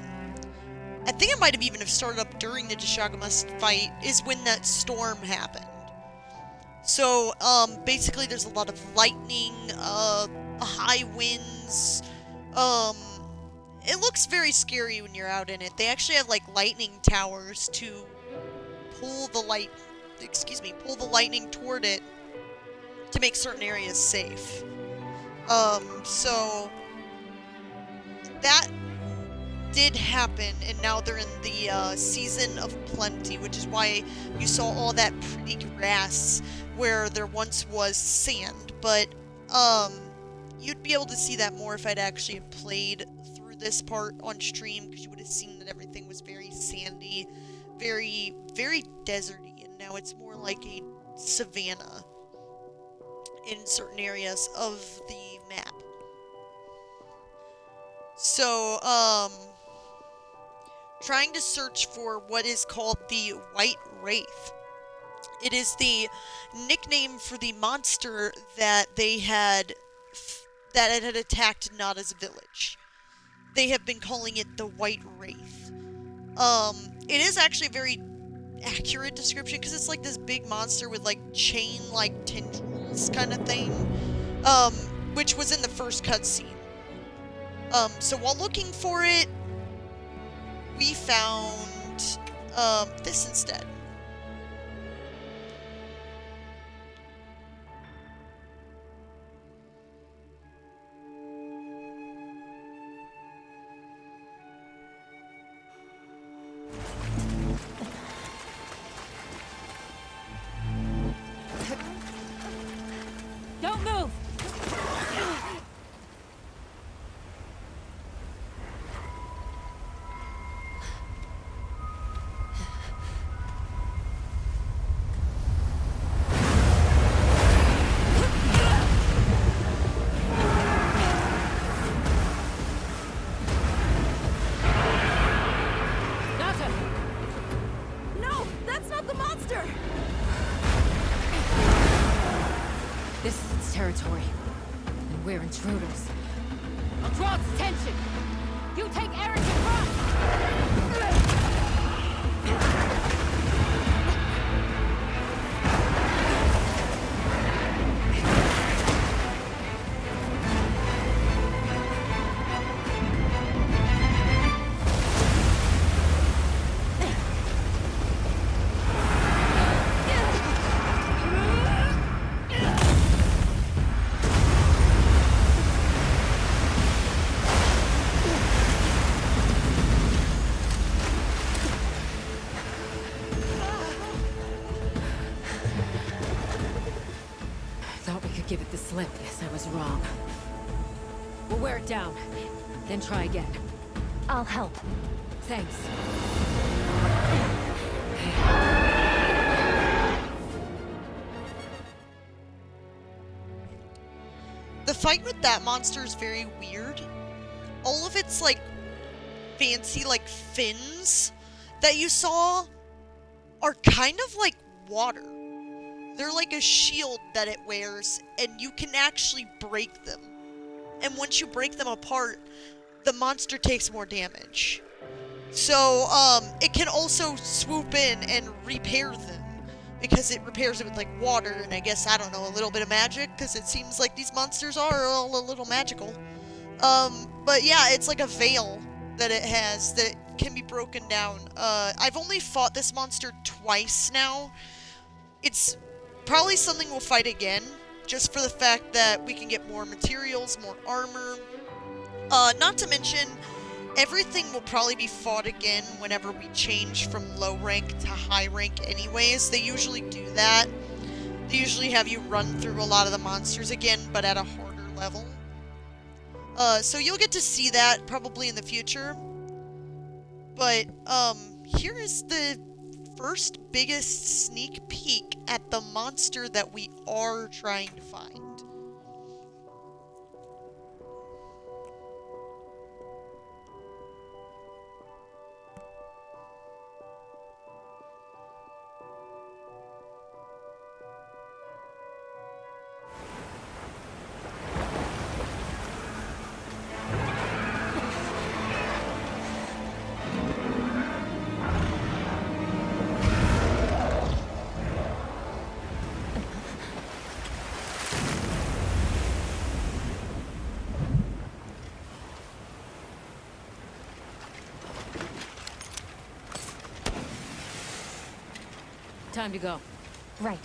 I think it might have even started up during the Doshaguma fight, is when that storm happened. So, basically there's a lot of lightning, high winds, it looks very scary when you're out in it. They actually have, like, lightning towers to pull the lightning toward it to make certain areas safe. So that did happen, and now they're in the season of plenty, which is why you saw all that pretty grass where there once was sand. But you'd be able to see that more if I'd actually played through this part on stream, because you would have seen that everything was very sandy, very, very deserty, and now it's more like a savanna in certain areas of the map. So, trying to search for what is called the White Wraith. It is the nickname for the monster that they had, that it had attacked Nada's village. They have been calling it the White Wraith. It is actually a very accurate description, because it's like this big monster with like chain-like tendrils kind of thing, which was in the first cutscene. So while looking for it, we found this instead. Don't move! No, that's not the monster! This is its territory, and we're intruders. I'll draw its attention! You take Eric in front! Give it the slip. Yes, I was wrong. We'll wear it down, then try again. I'll help. Thanks. The fight with that monster is very weird. All of its, like, fancy, like, fins that you saw are kind of like water. They're like a shield that it wears, and you can actually break them. And once you break them apart, the monster takes more damage. So, it can also swoop in and repair them, because it repairs it with, like, water, and I guess, I don't know, a little bit of magic, because it seems like these monsters are all a little magical. But yeah, it's like a veil that it has that can be broken down. I've only fought this monster twice now. It's probably something we'll fight again, just for the fact that we can get more materials, more armor. Not to mention, everything will probably be fought again whenever we change from low rank to high rank anyways. They usually do that. They usually have you run through a lot of the monsters again, but at a harder level. So you'll get to see that probably in the future. But, here is the first biggest sneak peek at the monster that we are trying to find. Time to go. Right.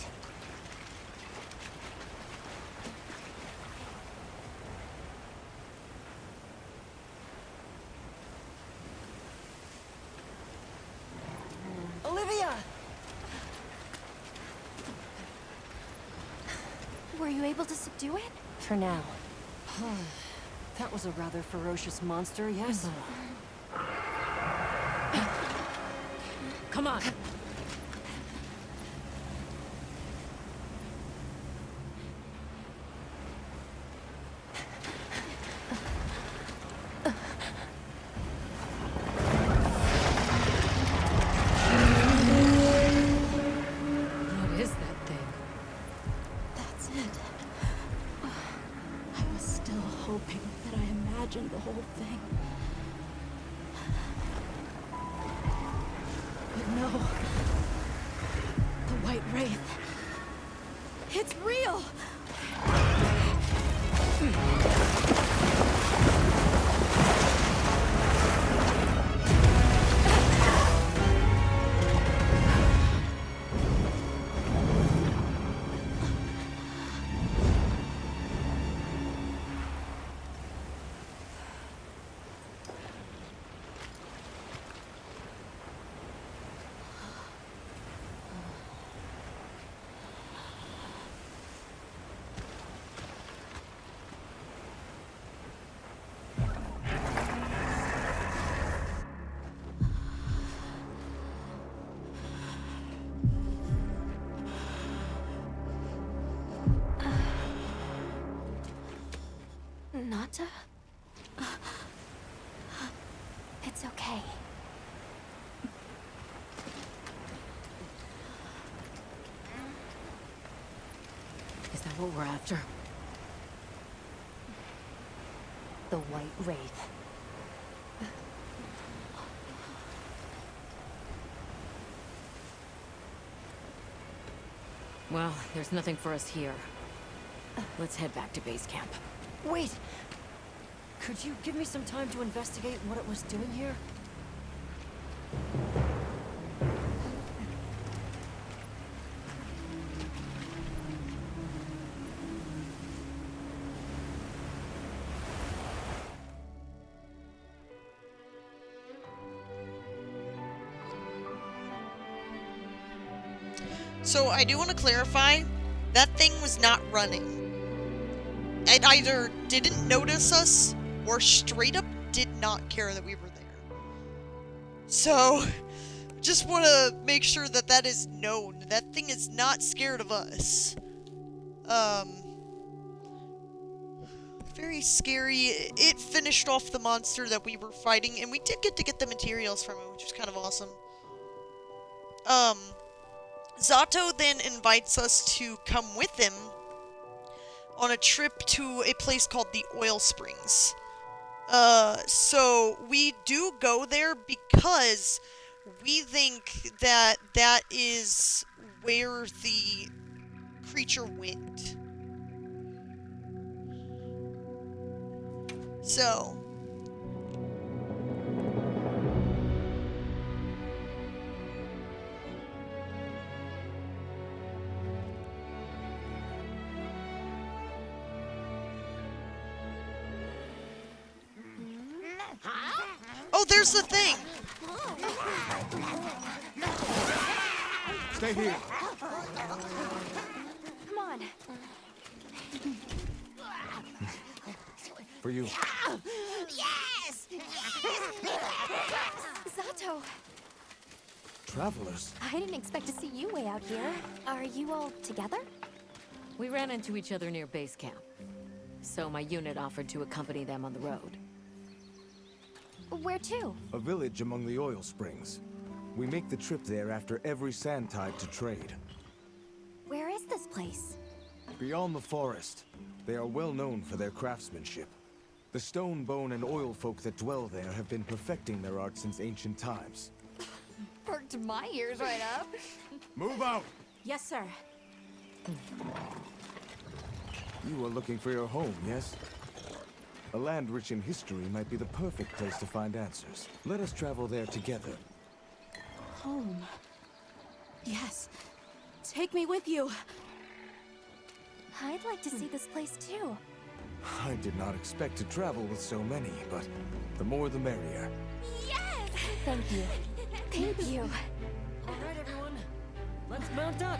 Olivia! Were you able to subdue it? For now. That was a rather ferocious monster, yes? Come on! What is that thing? That's it. I was still hoping that I imagined the whole thing. But no. The White Wraith. It's real! Nata? It's okay. Is that what we're after? The White Wraith. Well, there's nothing for us here. Let's head back to base camp. Wait! Could you give me some time to investigate what it was doing here? So I do want to clarify, that thing was not running. It either didn't notice us or straight up did not care that we were there. So, just want to make sure that that is known. That thing is not scared of us. Very scary. It finished off the monster that we were fighting, and we did get the materials from it, which was kind of awesome. Zato then invites us to come with him on a trip to a place called the Oil Springs. So we do go there because we think that that is where the creature went. So... Oh, there's the thing! Stay here. Come on. For you. Yes! Zato! Travelers? I didn't expect to see you way out here. Are you all together? We ran into each other near base camp, so my unit offered to accompany them on the road. Where to? A village among the oil springs. We make the trip there after every sand tide to trade. Where is this place? Beyond the forest, they are well known for their craftsmanship. The stone, bone, and oil folk that dwell there have been perfecting their art since ancient times. Perked my ears right up. Move out! Yes, sir. You are looking for your home, yes? A land rich in history might be the perfect place to find answers. Let us travel there together. Home. Yes. Take me with you. I'd like to see this place too. I did not expect to travel with so many, but the more the merrier. Yes! Thank you. Thank you. All right, everyone. Let's mount up.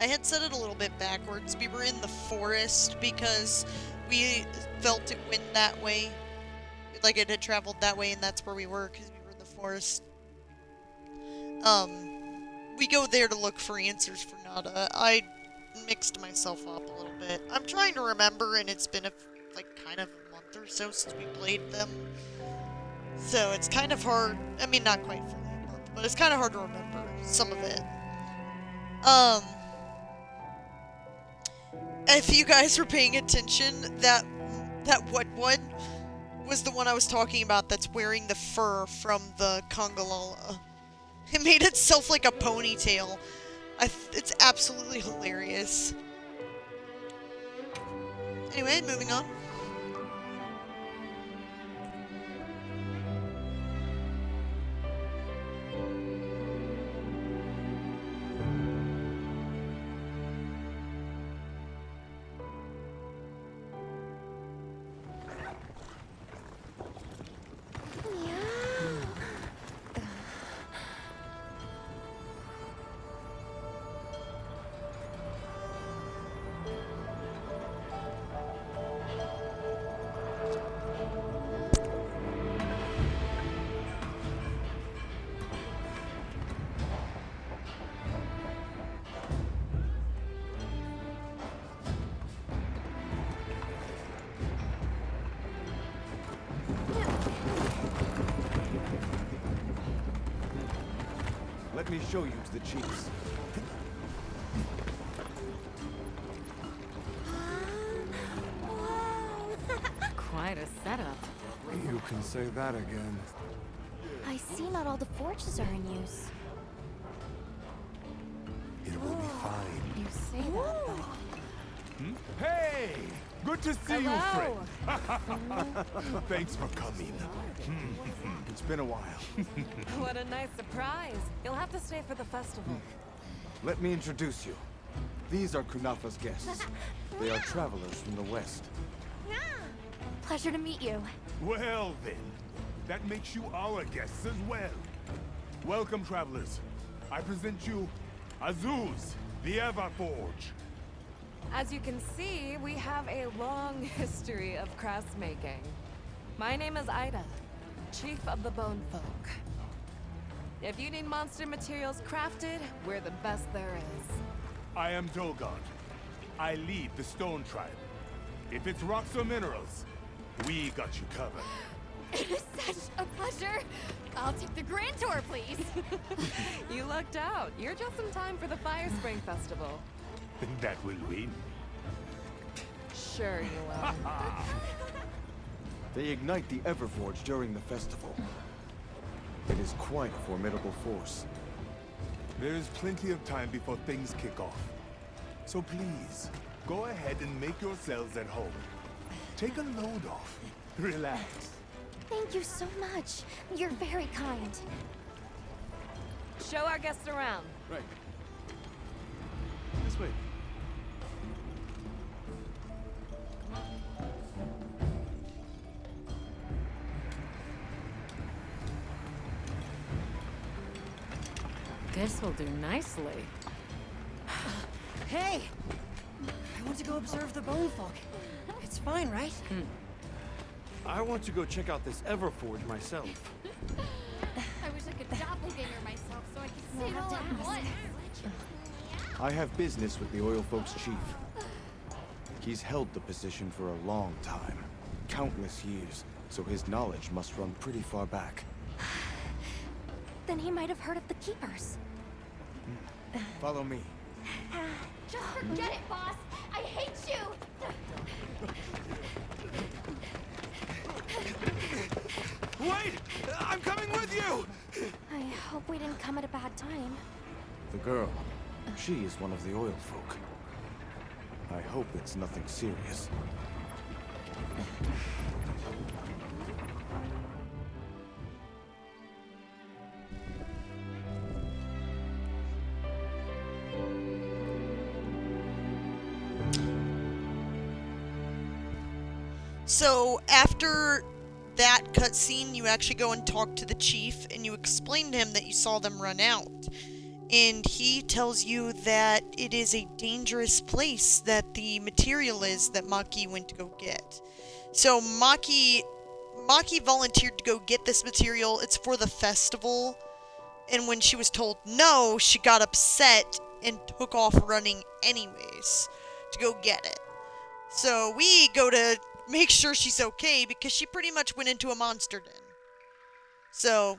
I had said it a little bit backwards. We were in the forest because we felt it went that way. Like it had traveled that way, and that's where we were because we were in the forest. We go there to look for answers for Nada. I mixed myself up a little bit. I'm trying to remember, and it's been kind of a month or so since we played them. So it's kind of hard. I mean, not quite fully a month, but it's kind of hard to remember some of it. If you guys were paying attention, that what one was the one I was talking about that's wearing the fur from the Congalala. It made itself like a ponytail. It's absolutely hilarious. Anyway, moving on. Let me show you to the chiefs. Quite a setup. You can say that again. I see not all the forges are in use. It will be fine. You say that, though. Hey! Good to see you, Hello. friend. Thanks for coming. It's been a while. What a nice surprise. You'll have to stay for the festival. Let me introduce you. These are Kunafa's guests. They are travelers from the west. Pleasure to meet you. Well then, that makes you our guests as well. Welcome, travelers. I present you Azuz, the Everforge. As you can see, we have a long history of craftsmaking. My name is Ida, Chief of the Bone Folk. If you need monster materials crafted, we're the best there is. I am Dolgard. I lead the Stone Tribe. If it's rocks or minerals, we got you covered. It is such a pleasure. I'll take the grand tour, please. You lucked out. You're just in time for the Fire Spring Festival. That will win. Sure you will. They ignite the Everforge during the festival. It is quite a formidable force. There is plenty of time before things kick off. So please, go ahead and make yourselves at home. Take a load off. Relax. Thank you so much. You're very kind. Show our guests around. Right. This way. This will do nicely. Hey! I want to go observe the bone folk. It's fine, right? I want to go check out this Everforge myself. I wish I could doppelganger myself so I could see it all at once. I have business with the Oil Folks chief. He's held the position for a long time. Countless years, so his knowledge must run pretty far back. Then he might have heard of the Keepers. Follow me. Just forget it, boss. I hate you. Wait! I'm coming with you! I hope we didn't come at a bad time. The girl, she is one of the Oil Folk. I hope it's nothing serious. So after that cutscene, you actually go and talk to the chief, and you explain to him that you saw them run out. And he tells you that it is a dangerous place that the material is that Maki went to go get. So Maki volunteered to go get this material. It's for the festival. And when she was told no, she got upset and took off running anyways to go get it. So we go to make sure she's okay because she pretty much went into a monster den. So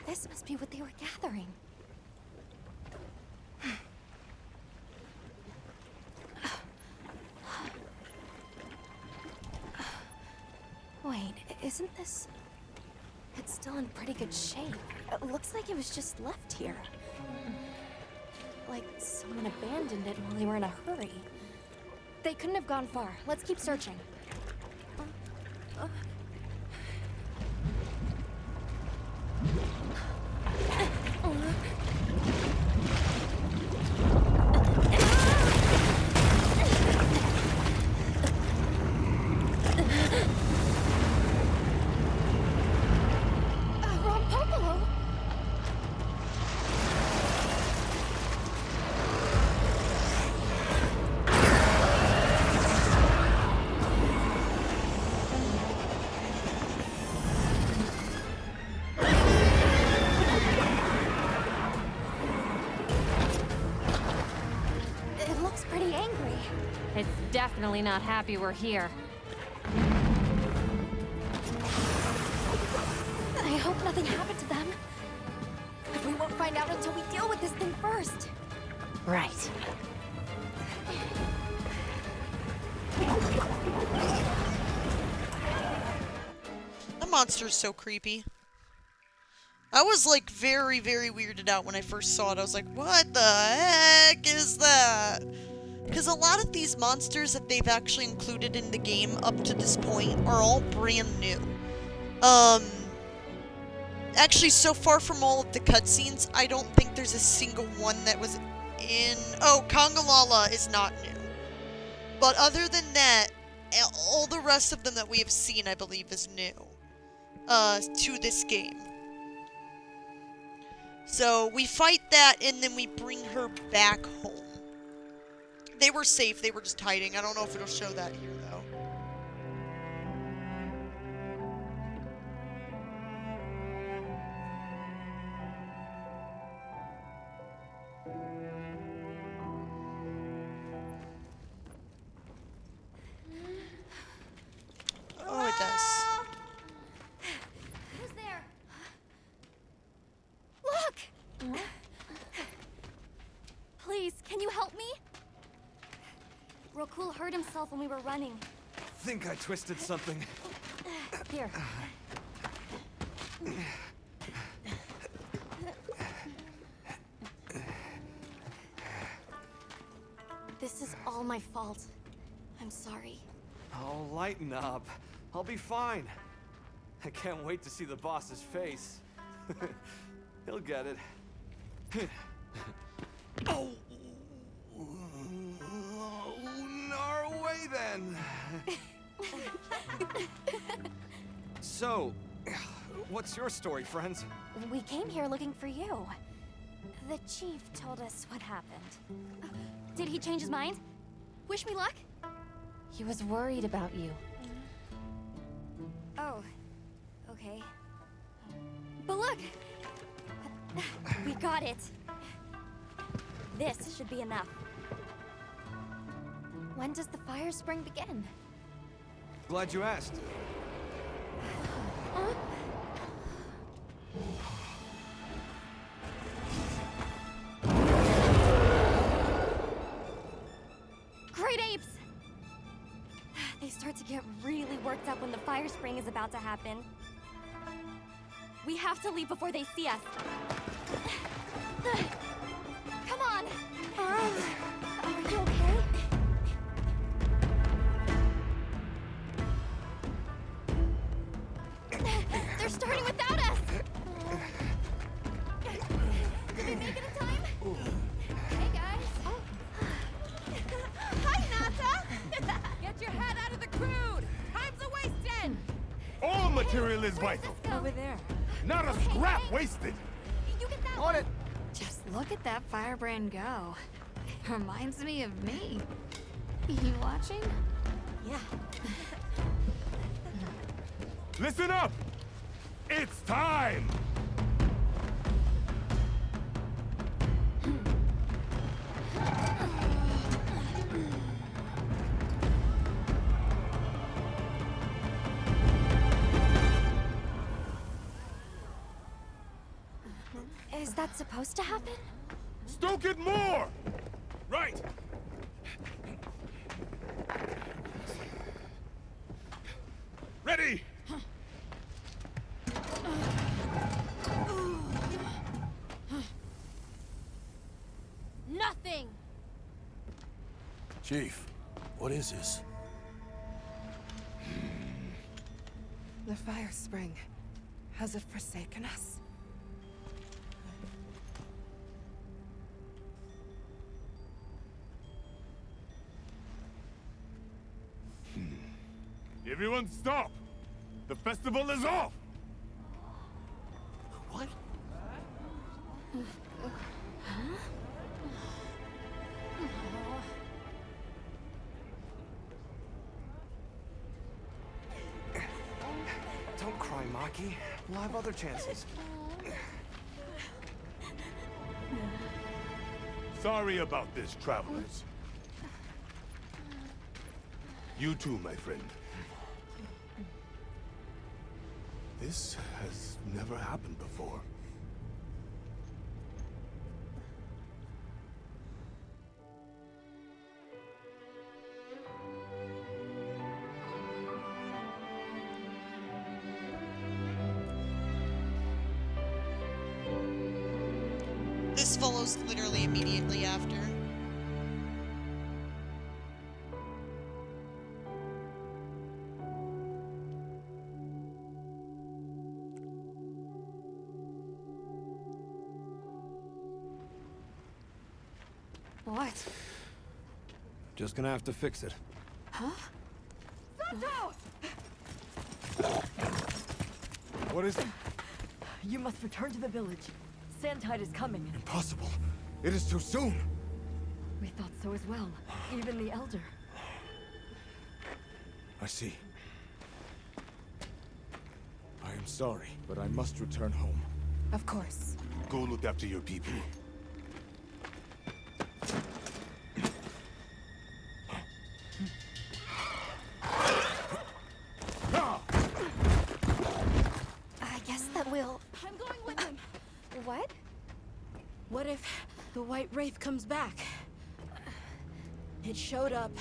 This must be what they were gathering. Wait, isn't this... It's still in pretty good shape. It looks like it was just left here. Like someone abandoned it while they were in a hurry. They couldn't have gone far. Let's keep searching. It's definitely not happy we're here. I hope nothing happened to them. But we won't find out until we deal with this thing first. Right. The monster's so creepy. I was like very, very weirded out when I first saw it. I was like, what the heck is that? Because a lot of these monsters that they've actually included in the game up to this point are all brand new. Actually, so far from all of the cutscenes, I don't think there's a single one that was in... Oh, Kongalala is not new. But other than that, all the rest of them that we have seen, I believe, is new. To this game. So, we fight that, and then we bring her back home. They were safe, they were just hiding. I don't know if it'll show that here, though. Oh, it does. Who's there? Look! Please, can you help me? Rokul hurt himself when we were running. Think I twisted something. Here. This is all my fault. I'm sorry. Oh, lighten up. I'll be fine. I can't wait to see the boss's face. He'll get it. Oh! Our way then. So, what's your story, friends? We came here looking for you. The chief told us what happened. Did he change his mind? Wish me luck? He was worried about you. Oh, okay. But look! We got it. This should be enough. When does the fire spring begin? Glad you asked. Huh? Great apes! They start to get really worked up when the fire spring is about to happen. We have to leave before they see us. Come on! Are you okay? They're starting without us! Did we make it in time? Hey, guys. Hi, Nata! Get your head out of the crude! Time's a-wasted! All material is vital. Over there. Not a scrap wasted. You get that On one. it. Just look at that firebrand go. Reminds me of me. You watching? Yeah. Listen up. It's time. Is that supposed to happen? Stoke it more. Right. Ready. Nothing! Chief, what is this? The fire spring. Has it forsaken us? Everyone stop. The festival is off. What? Don't cry, Maki. We'll have other chances. Sorry about this, travelers. You too, my friend. This has never happened before. This follows literally immediately after. What? Just gonna have to fix it. Huh? Santo! What is it? You must return to the village. Sandtide is coming. Impossible. It is too soon. We thought so as well. Even the Elder. I see. I am sorry, but I must return home. Of course. Go look after your people. I guess that we'll... I'm going with him. What? What if the White Wraith comes back? It showed up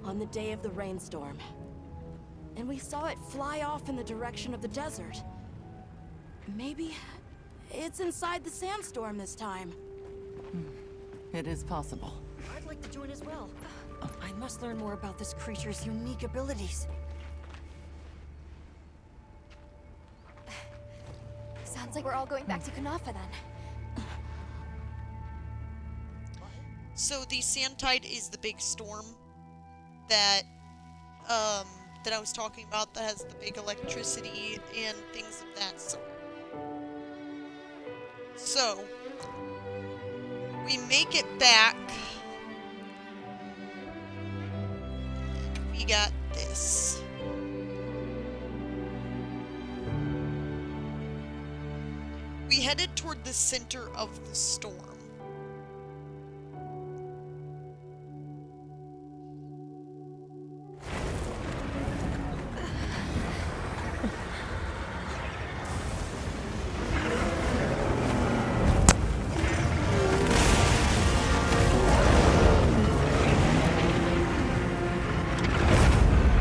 on the day of the rainstorm. And we saw it fly off in the direction of the desert. Maybe it's inside the sandstorm this time. It is possible. I'd like to join as well. I must learn more about this creature's unique abilities. Sounds like we're all going back to Kunafa then. So the Sandtide is the big storm that that I was talking about that has the big electricity and things of that sort. So we make it back. We got this. We headed toward the center of the storm.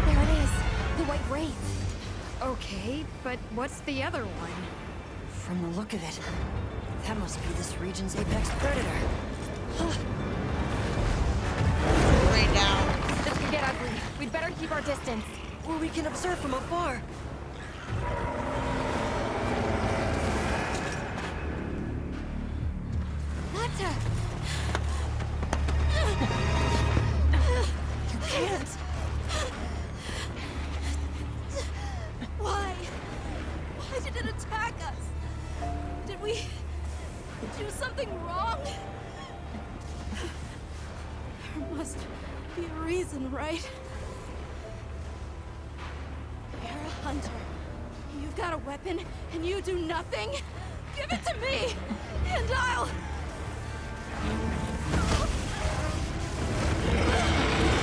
There it is. The White Wraith. Okay, but what's the other one? From the look of it, that must be this region's apex predator. Right now. This could get ugly. We'd better keep our distance. Or we can observe from afar. Nata! You can't! Why? Why did it attack us? Did we do something wrong? There must be a reason, right? You're a hunter. You've got a weapon, and you do nothing? Give it to me, and I'll...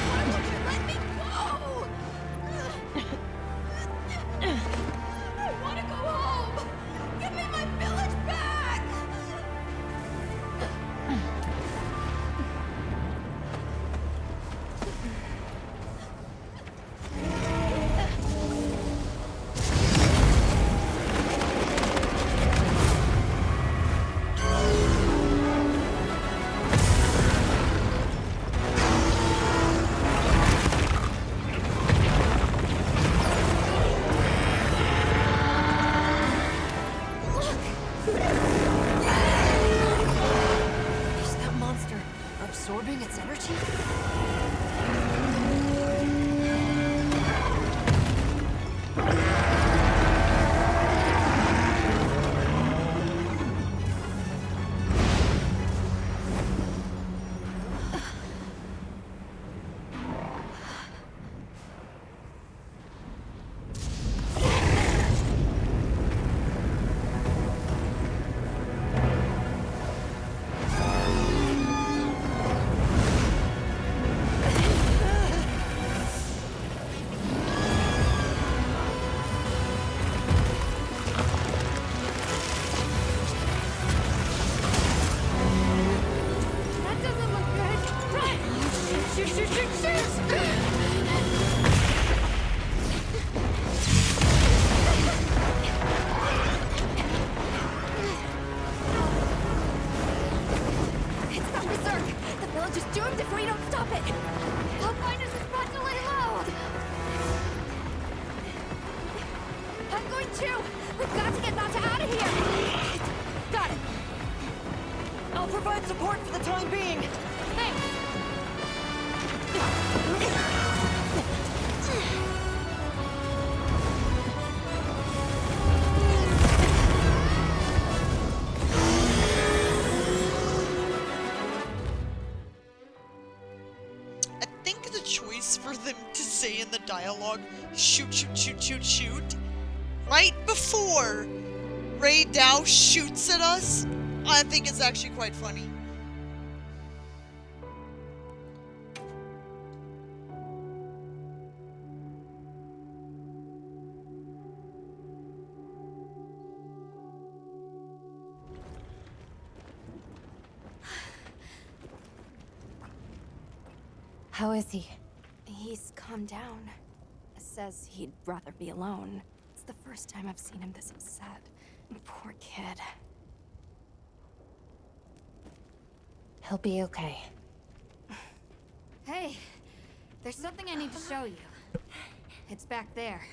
Why won't you let me go? I want to go home! Give me my village back! Is that monster absorbing its energy? It's gone berserk! The village is doomed if we don't stop it! I'll find us a spot to lay low! I'm going too! We've got to get Nata out of here! Got it! I'll provide support for the time being. Thanks! I think the choice for them to say in the dialogue, shoot, shoot, shoot, shoot, shoot, right before Ray Dow shoots at us, I think is actually quite funny. How is he? He's calmed down. Says he'd rather be alone. It's the first time I've seen him this upset. Poor kid. He'll be okay. Hey, there's something I need to show you. It's back there.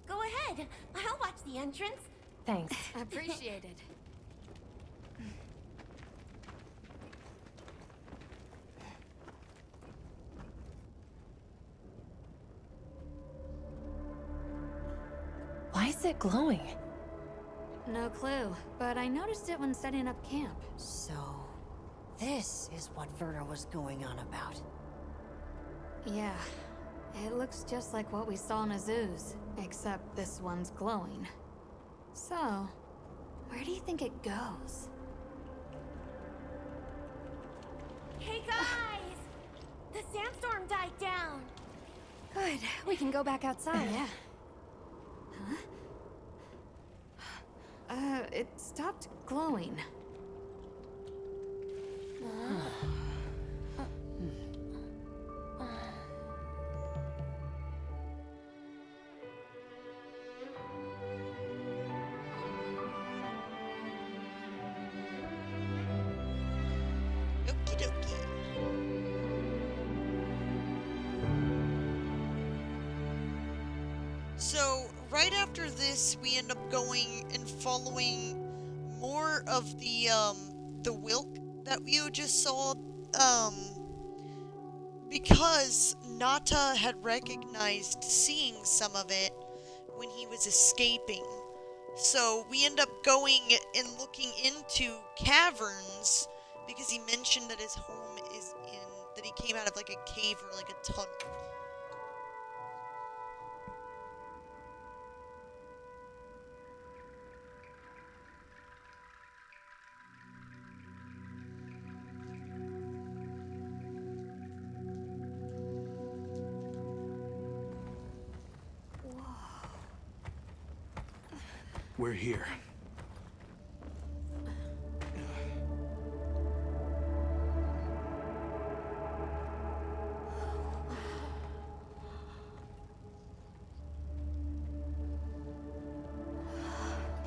Go ahead. I'll watch the entrance. Thanks. Appreciated. Why is it glowing? No clue, but I noticed it when setting up camp. So, this is what Werner was going on about. Yeah, it looks just like what we saw in Azu's, except this one's glowing. So, where do you think it goes? Hey guys! The sandstorm died down. Good, we can go back outside. Yeah. Huh? It stopped glowing. Okie dokie. So, right after this, we end up going and following more of the Wilk that we just saw, because Nata had recognized seeing some of it when he was escaping. So, we end up going and looking into caverns, because he mentioned that his home is that he came out of like a cave or like a tunnel. We're here.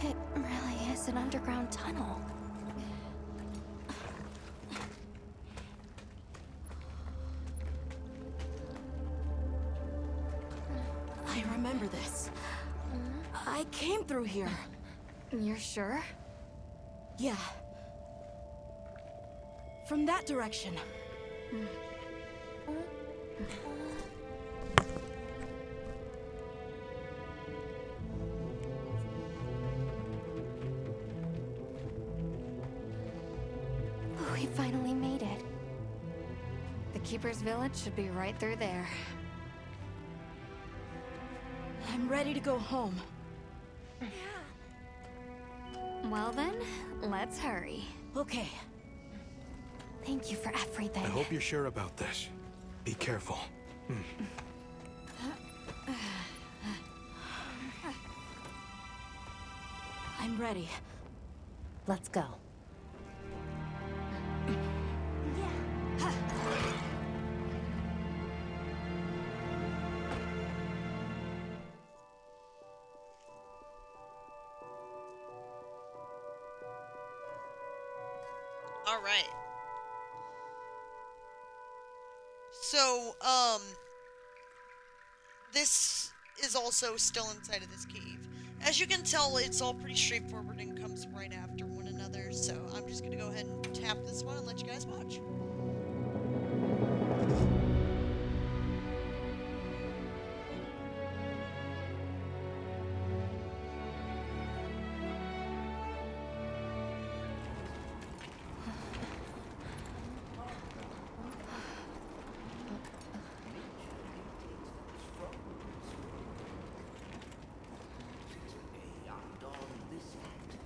It really is an underground tunnel. I remember this. I came through here. You're sure? Yeah. From that direction. We finally made it. The Keeper's Village should be right through there. I'm ready to go home. Well then, let's hurry. Okay. Thank you for everything. I hope you're sure about this. Be careful. I'm ready. Let's go. Yeah. Alright. So, this is also still inside of this cave. As you can tell, it's all pretty straightforward and comes right after one another, so I'm just gonna go ahead and tap this one and let you guys watch.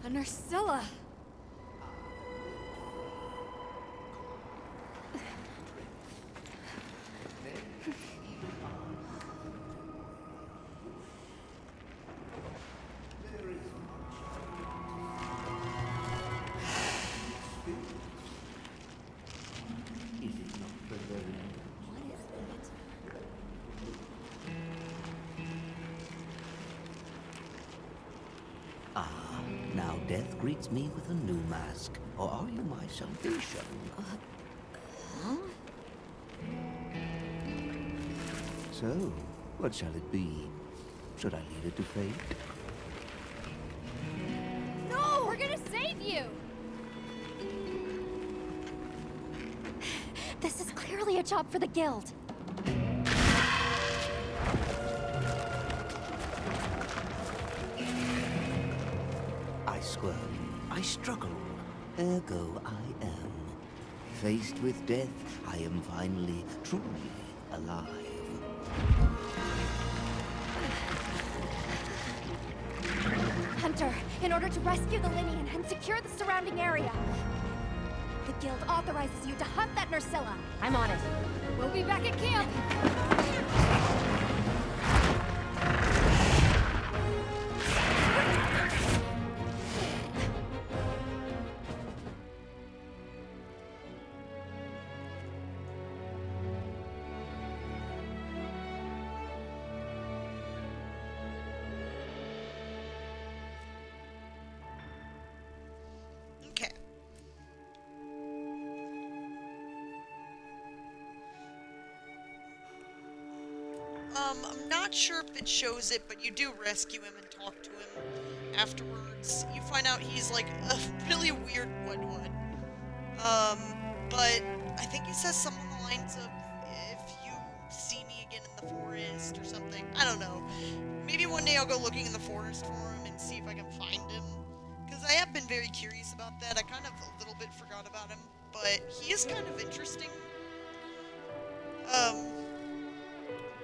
A Nerscylla! Now death greets me with a new mask. Or are you my salvation? Huh? So, what shall it be? Should I leave it to fate? No! We're gonna save you! This is clearly a job for the guild. I squirm, I struggle, ergo I am. Faced with death, I am finally, truly alive. Hunter, in order to rescue the Linian and secure the surrounding area, the guild authorizes you to hunt that Nerscylla. I'm on it. We'll be back at camp! Okay. I'm not sure if it shows it, but you do rescue him and talk to him afterwards. You find out he's like a really weird Woodwood. But I think he says something along the lines of, if you see me again in the forest or something. I don't know. Maybe one day I'll go looking in the forest for him and see if I can find him. Because I have been very curious about that. I kind of a little bit forgot about him, but he is kind of interesting.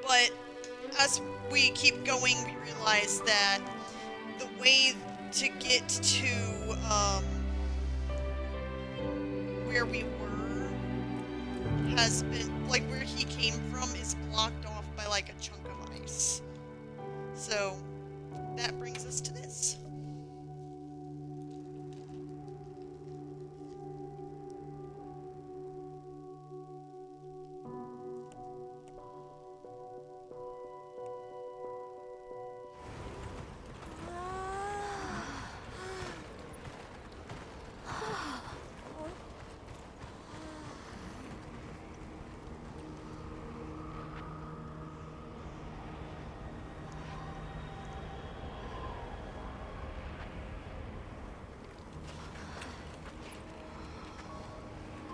But as we keep going, we realize that the way to get to, where we were has been, like, where he came from is blocked off by, like, a chunk of ice. So, that brings us to this.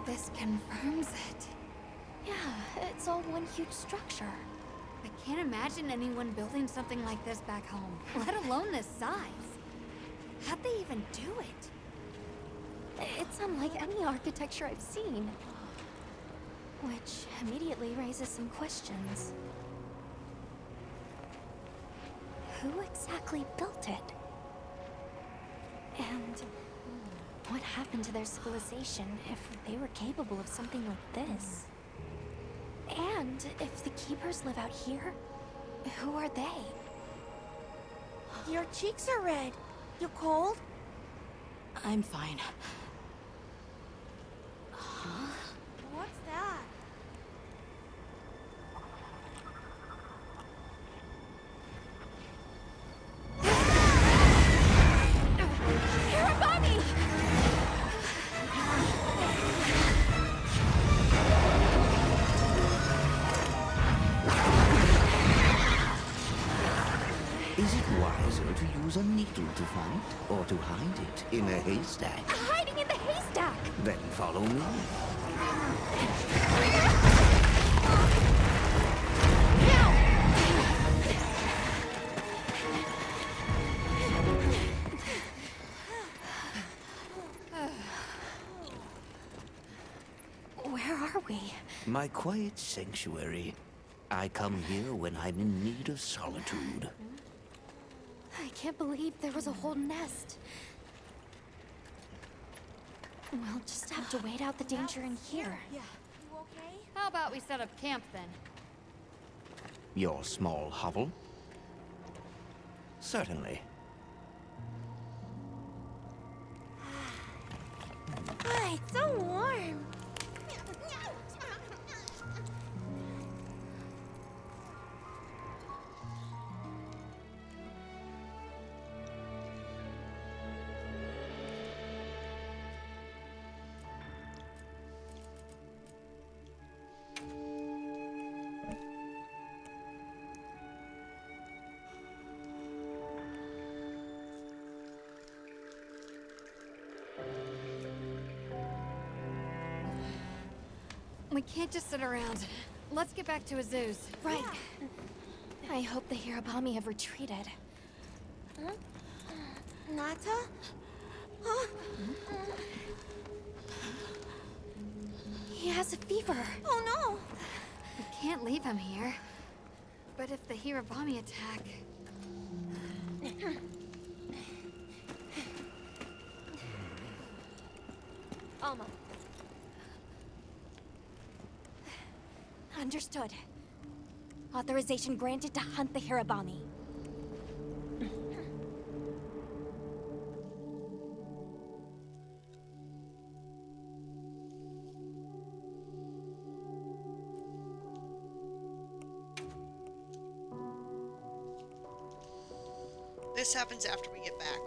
This confirms it. Yeah, it's all one huge structure. I can't imagine anyone building something like this back home, let alone this size. How'd they even do it? It's unlike any architecture I've seen. Which immediately raises some questions. Who exactly built it? And what happened to their civilization if they were capable of something like this? And if the Keepers live out here, who are they? Your cheeks are red. You cold? I'm fine. What's that? Hirabami! wiser to use a needle to find, or to hide it in a haystack. Hiding in the haystack! Then follow me. Where are we? My quiet sanctuary. I come here when I'm in need of solitude. I can't believe there was a whole nest. We'll just have to wait out the danger in here. Yeah. You okay? How about we set up camp then? Your small hovel? Certainly. Ah, it's so warm. We can't just sit around. Let's get back to Azuz. Right. I hope the Hirabami have retreated. Huh? Nata? Huh? He has a fever. Oh no! We can't leave him here. But if the Hirabami attack... Alma. Understood. Authorization granted to hunt the Hirabami. This happens after we get back.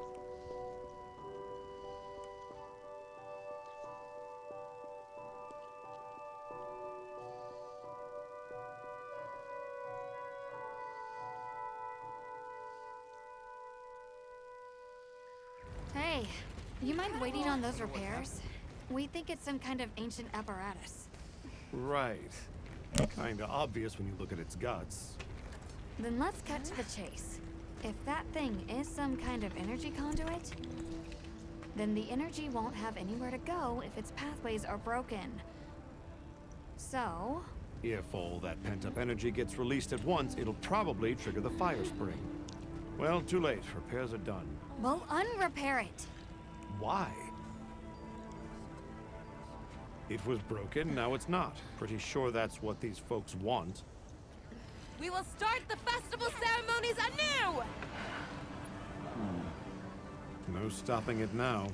Hey, you mind waiting on those repairs? We think it's some kind of ancient apparatus. Right. Kinda obvious when you look at its guts. Then let's cut to the chase. If that thing is some kind of energy conduit, then the energy won't have anywhere to go if its pathways are broken. So... If all that pent-up energy gets released at once, it'll probably trigger the fire spring. Well, too late. Repairs are done. we'll unrepair it. Why? It was broken, now it's not. Pretty sure that's what these folks want. We will start the festival ceremonies anew! No stopping it now.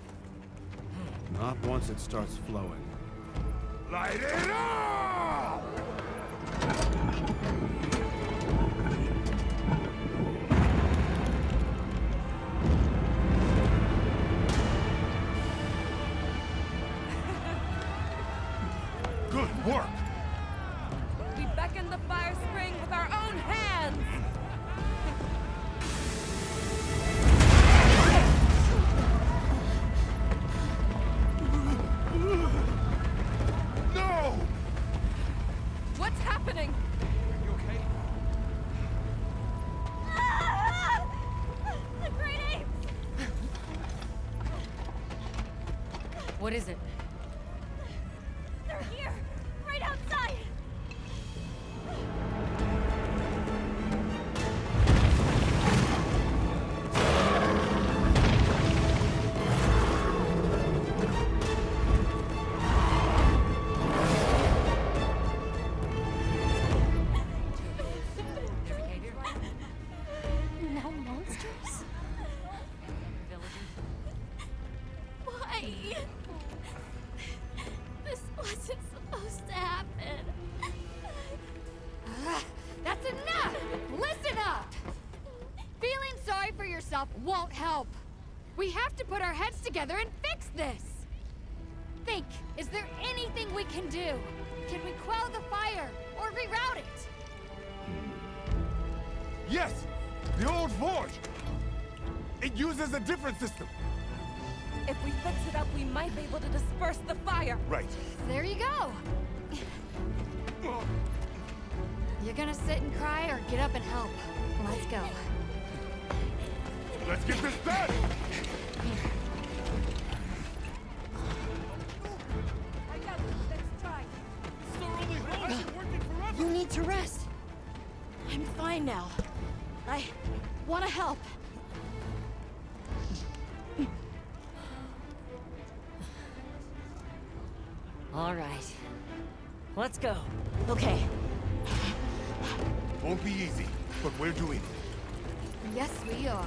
Not once it starts flowing. Light it up! Good work! We beckon the fire spring with our own hands! No! What's happening? You okay? The great apes! What is it? They're here! Right outside! Now monsters? Why? This wasn't supposed to happen. That's enough! Listen up! Feeling sorry for yourself won't help. We have to put our heads together and fix this. Think, is there anything we can do? Can we quell the fire or reroute it? Yes! The old forge! It uses a different system. If we fix it up, we might be able to disperse the fire. Right. There you go. You're gonna sit and cry or get up and help? Let's go. Let's get this done! Let's try. You need to rest. I'm fine now. I want to help. All right. Let's go. Okay. Won't be easy, but we're doing it. Yes, we are.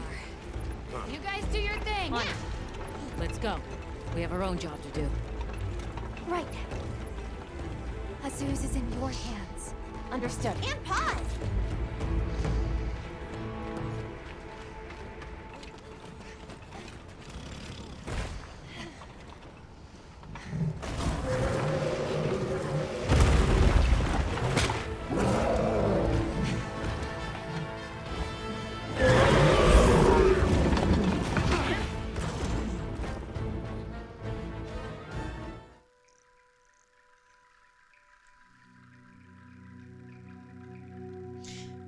You guys do your thing. On it. Let's go. We have our own job to do. Right. Azuz is in your hands. Understood. And pause!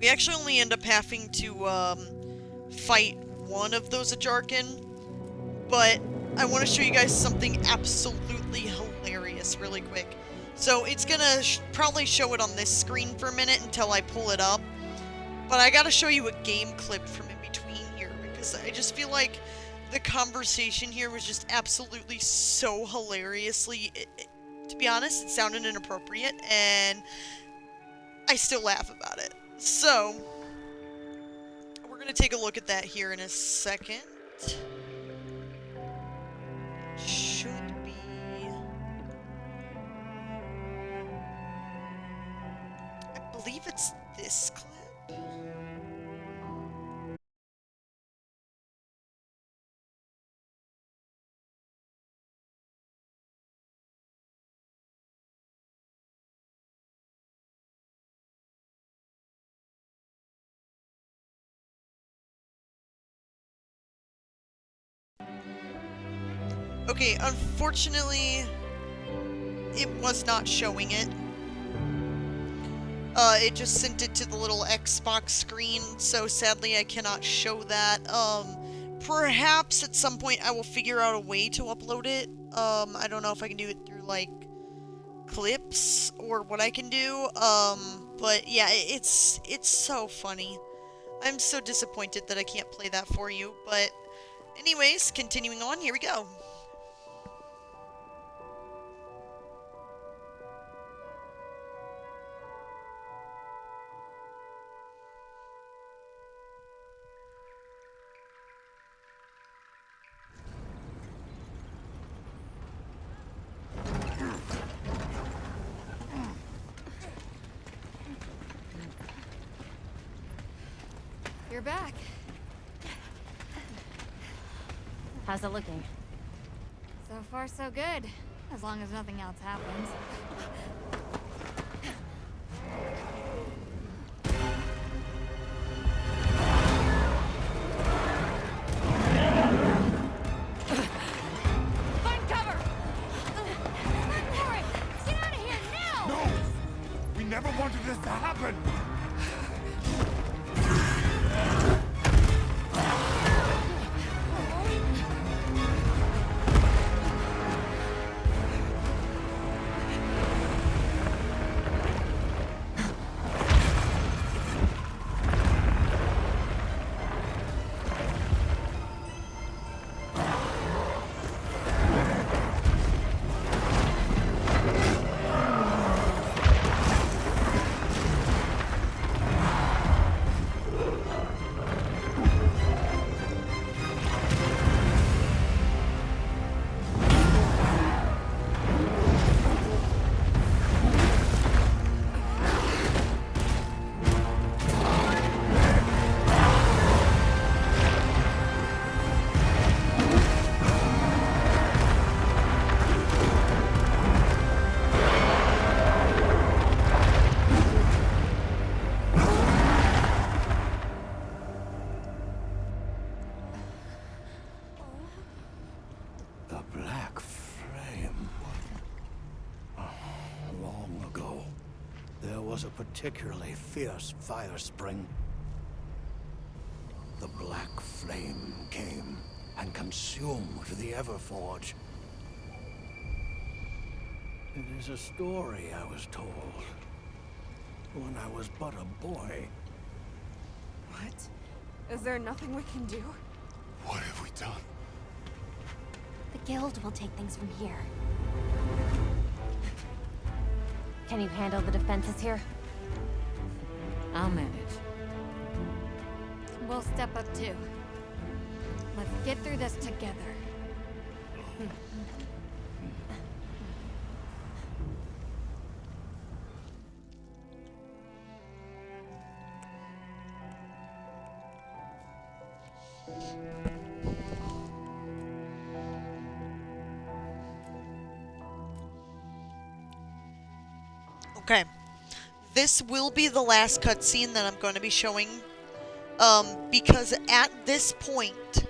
We actually only end up having to fight one of those Ajarkan, but I want to show you guys something absolutely hilarious really quick. So it's gonna probably show it on this screen for a minute until I pull it up, but I gotta show you a game clip from in between here because I just feel like the conversation here was just absolutely so hilariously, to be honest, it sounded inappropriate, and I still laugh about it. So, we're going to take a look at that here in a second. Should be... I believe it's this clip. Okay, unfortunately, it was not showing it. It just sent it to the little Xbox screen, so sadly I cannot show that. Perhaps at some point I will figure out a way to upload it. I don't know if I can do it through, like, clips or what I can do. But yeah, it's so funny. I'm so disappointed that I can't play that for you, but anyways, continuing on, here we go. You're back. How's it looking? So far, so good. As long as nothing else happens. Find cover! Warren, get out of here now! No! We never wanted this to happen! was a particularly fierce fire spring. The Black Flame came and consumed the Everforge. It is a story I was told when I was but a boy. What? Is there nothing we can do? What have we done? The guild will take things from here. Can you handle the defenses here? I'll manage. We'll step up too. Let's get through this together. Okay. This will be the last cutscene that I'm going to be showing. Because at this point,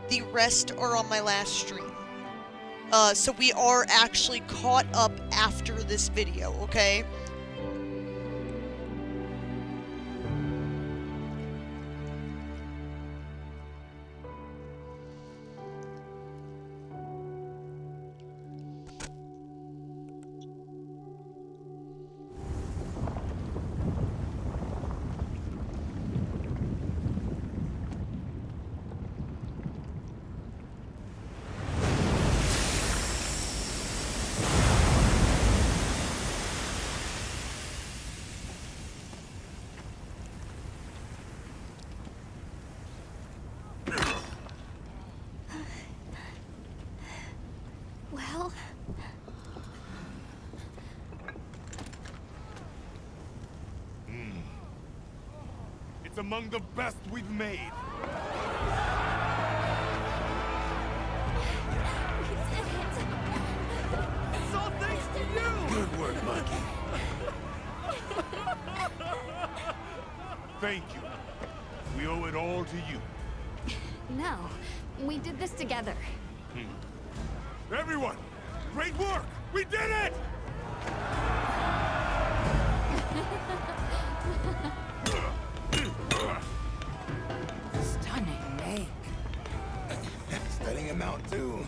the rest are on my last stream. So we are actually caught up after this video, okay? Well... It's among the best we've made. It's all thanks to you! Good work, Monkey. Thank you. We owe it all to you. No, we did this together. Everyone, great work! We did it! Stunning make. Studying him out too.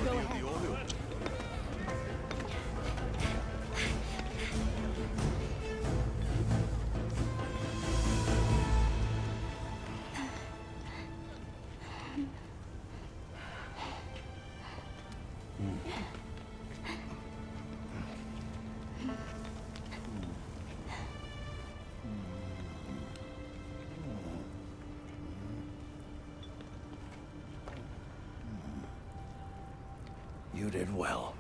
Go ahead. You did well.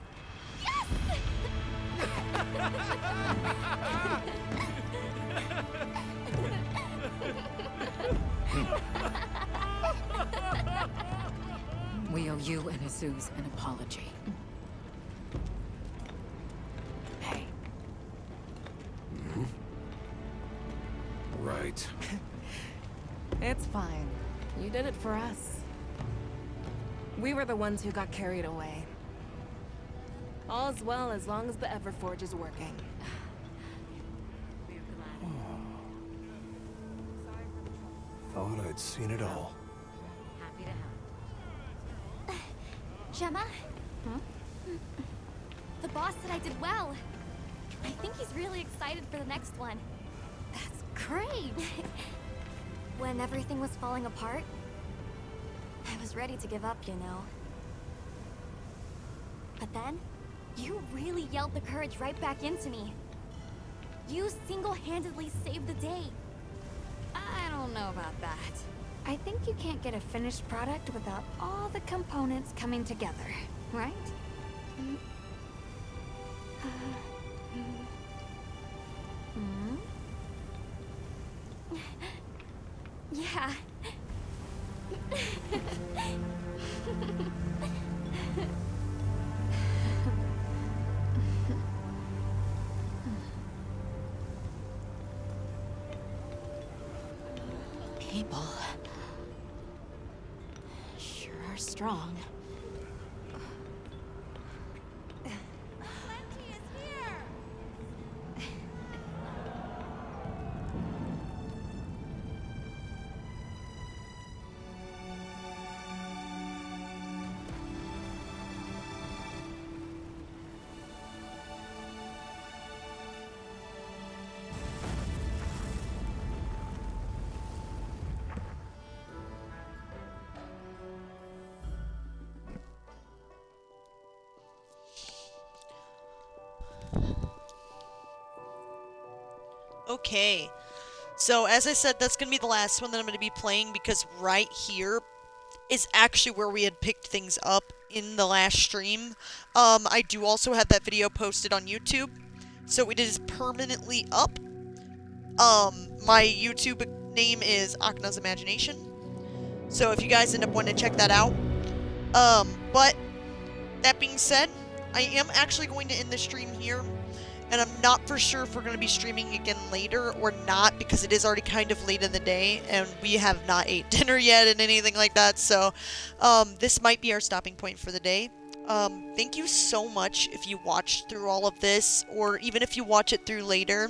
We owe you and Azuz an apology. Hey. Right. It's fine. You did it for us. We were the ones who got carried away. All's well as long as the Everforge is working. Thought I'd seen it all. Gemma? The boss said I did well. I think he's really excited for the next one. That's great! When everything was falling apart, I was ready to give up, you know. But then, you really yelled the courage right back into me. You single-handedly saved the day. I don't know about that. I think you can't get a finished product without all the components coming together, right? Yeah. People sure are strong. Okay. So, as I said, that's going to be the last one that I'm going to be playing because right here is actually where we had picked things up in the last stream. I do also have that video posted on YouTube, so it is permanently up. My YouTube name is Akna's Imagination, so if you guys end up wanting to check that out. But that being said, I am actually going to end the stream here, and I'm not for sure if we're going to be streaming again later or not, because it is already kind of late in the day, and we have not ate dinner yet and anything like that, so this might be our stopping point for the day. Thank you so much if you watched through all of this, or even if you watch it through later.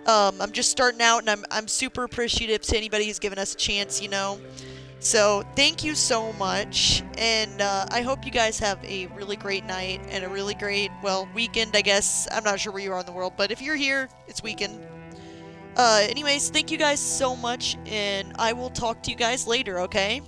I'm just starting out, and I'm super appreciative to anybody who's given us a chance, you know. So, thank you so much, and I hope you guys have a really great night and a really great, well, weekend, I guess. I'm not sure where you are in the world, but if you're here, it's weekend. Anyways, thank you guys so much, and I will talk to you guys later, okay?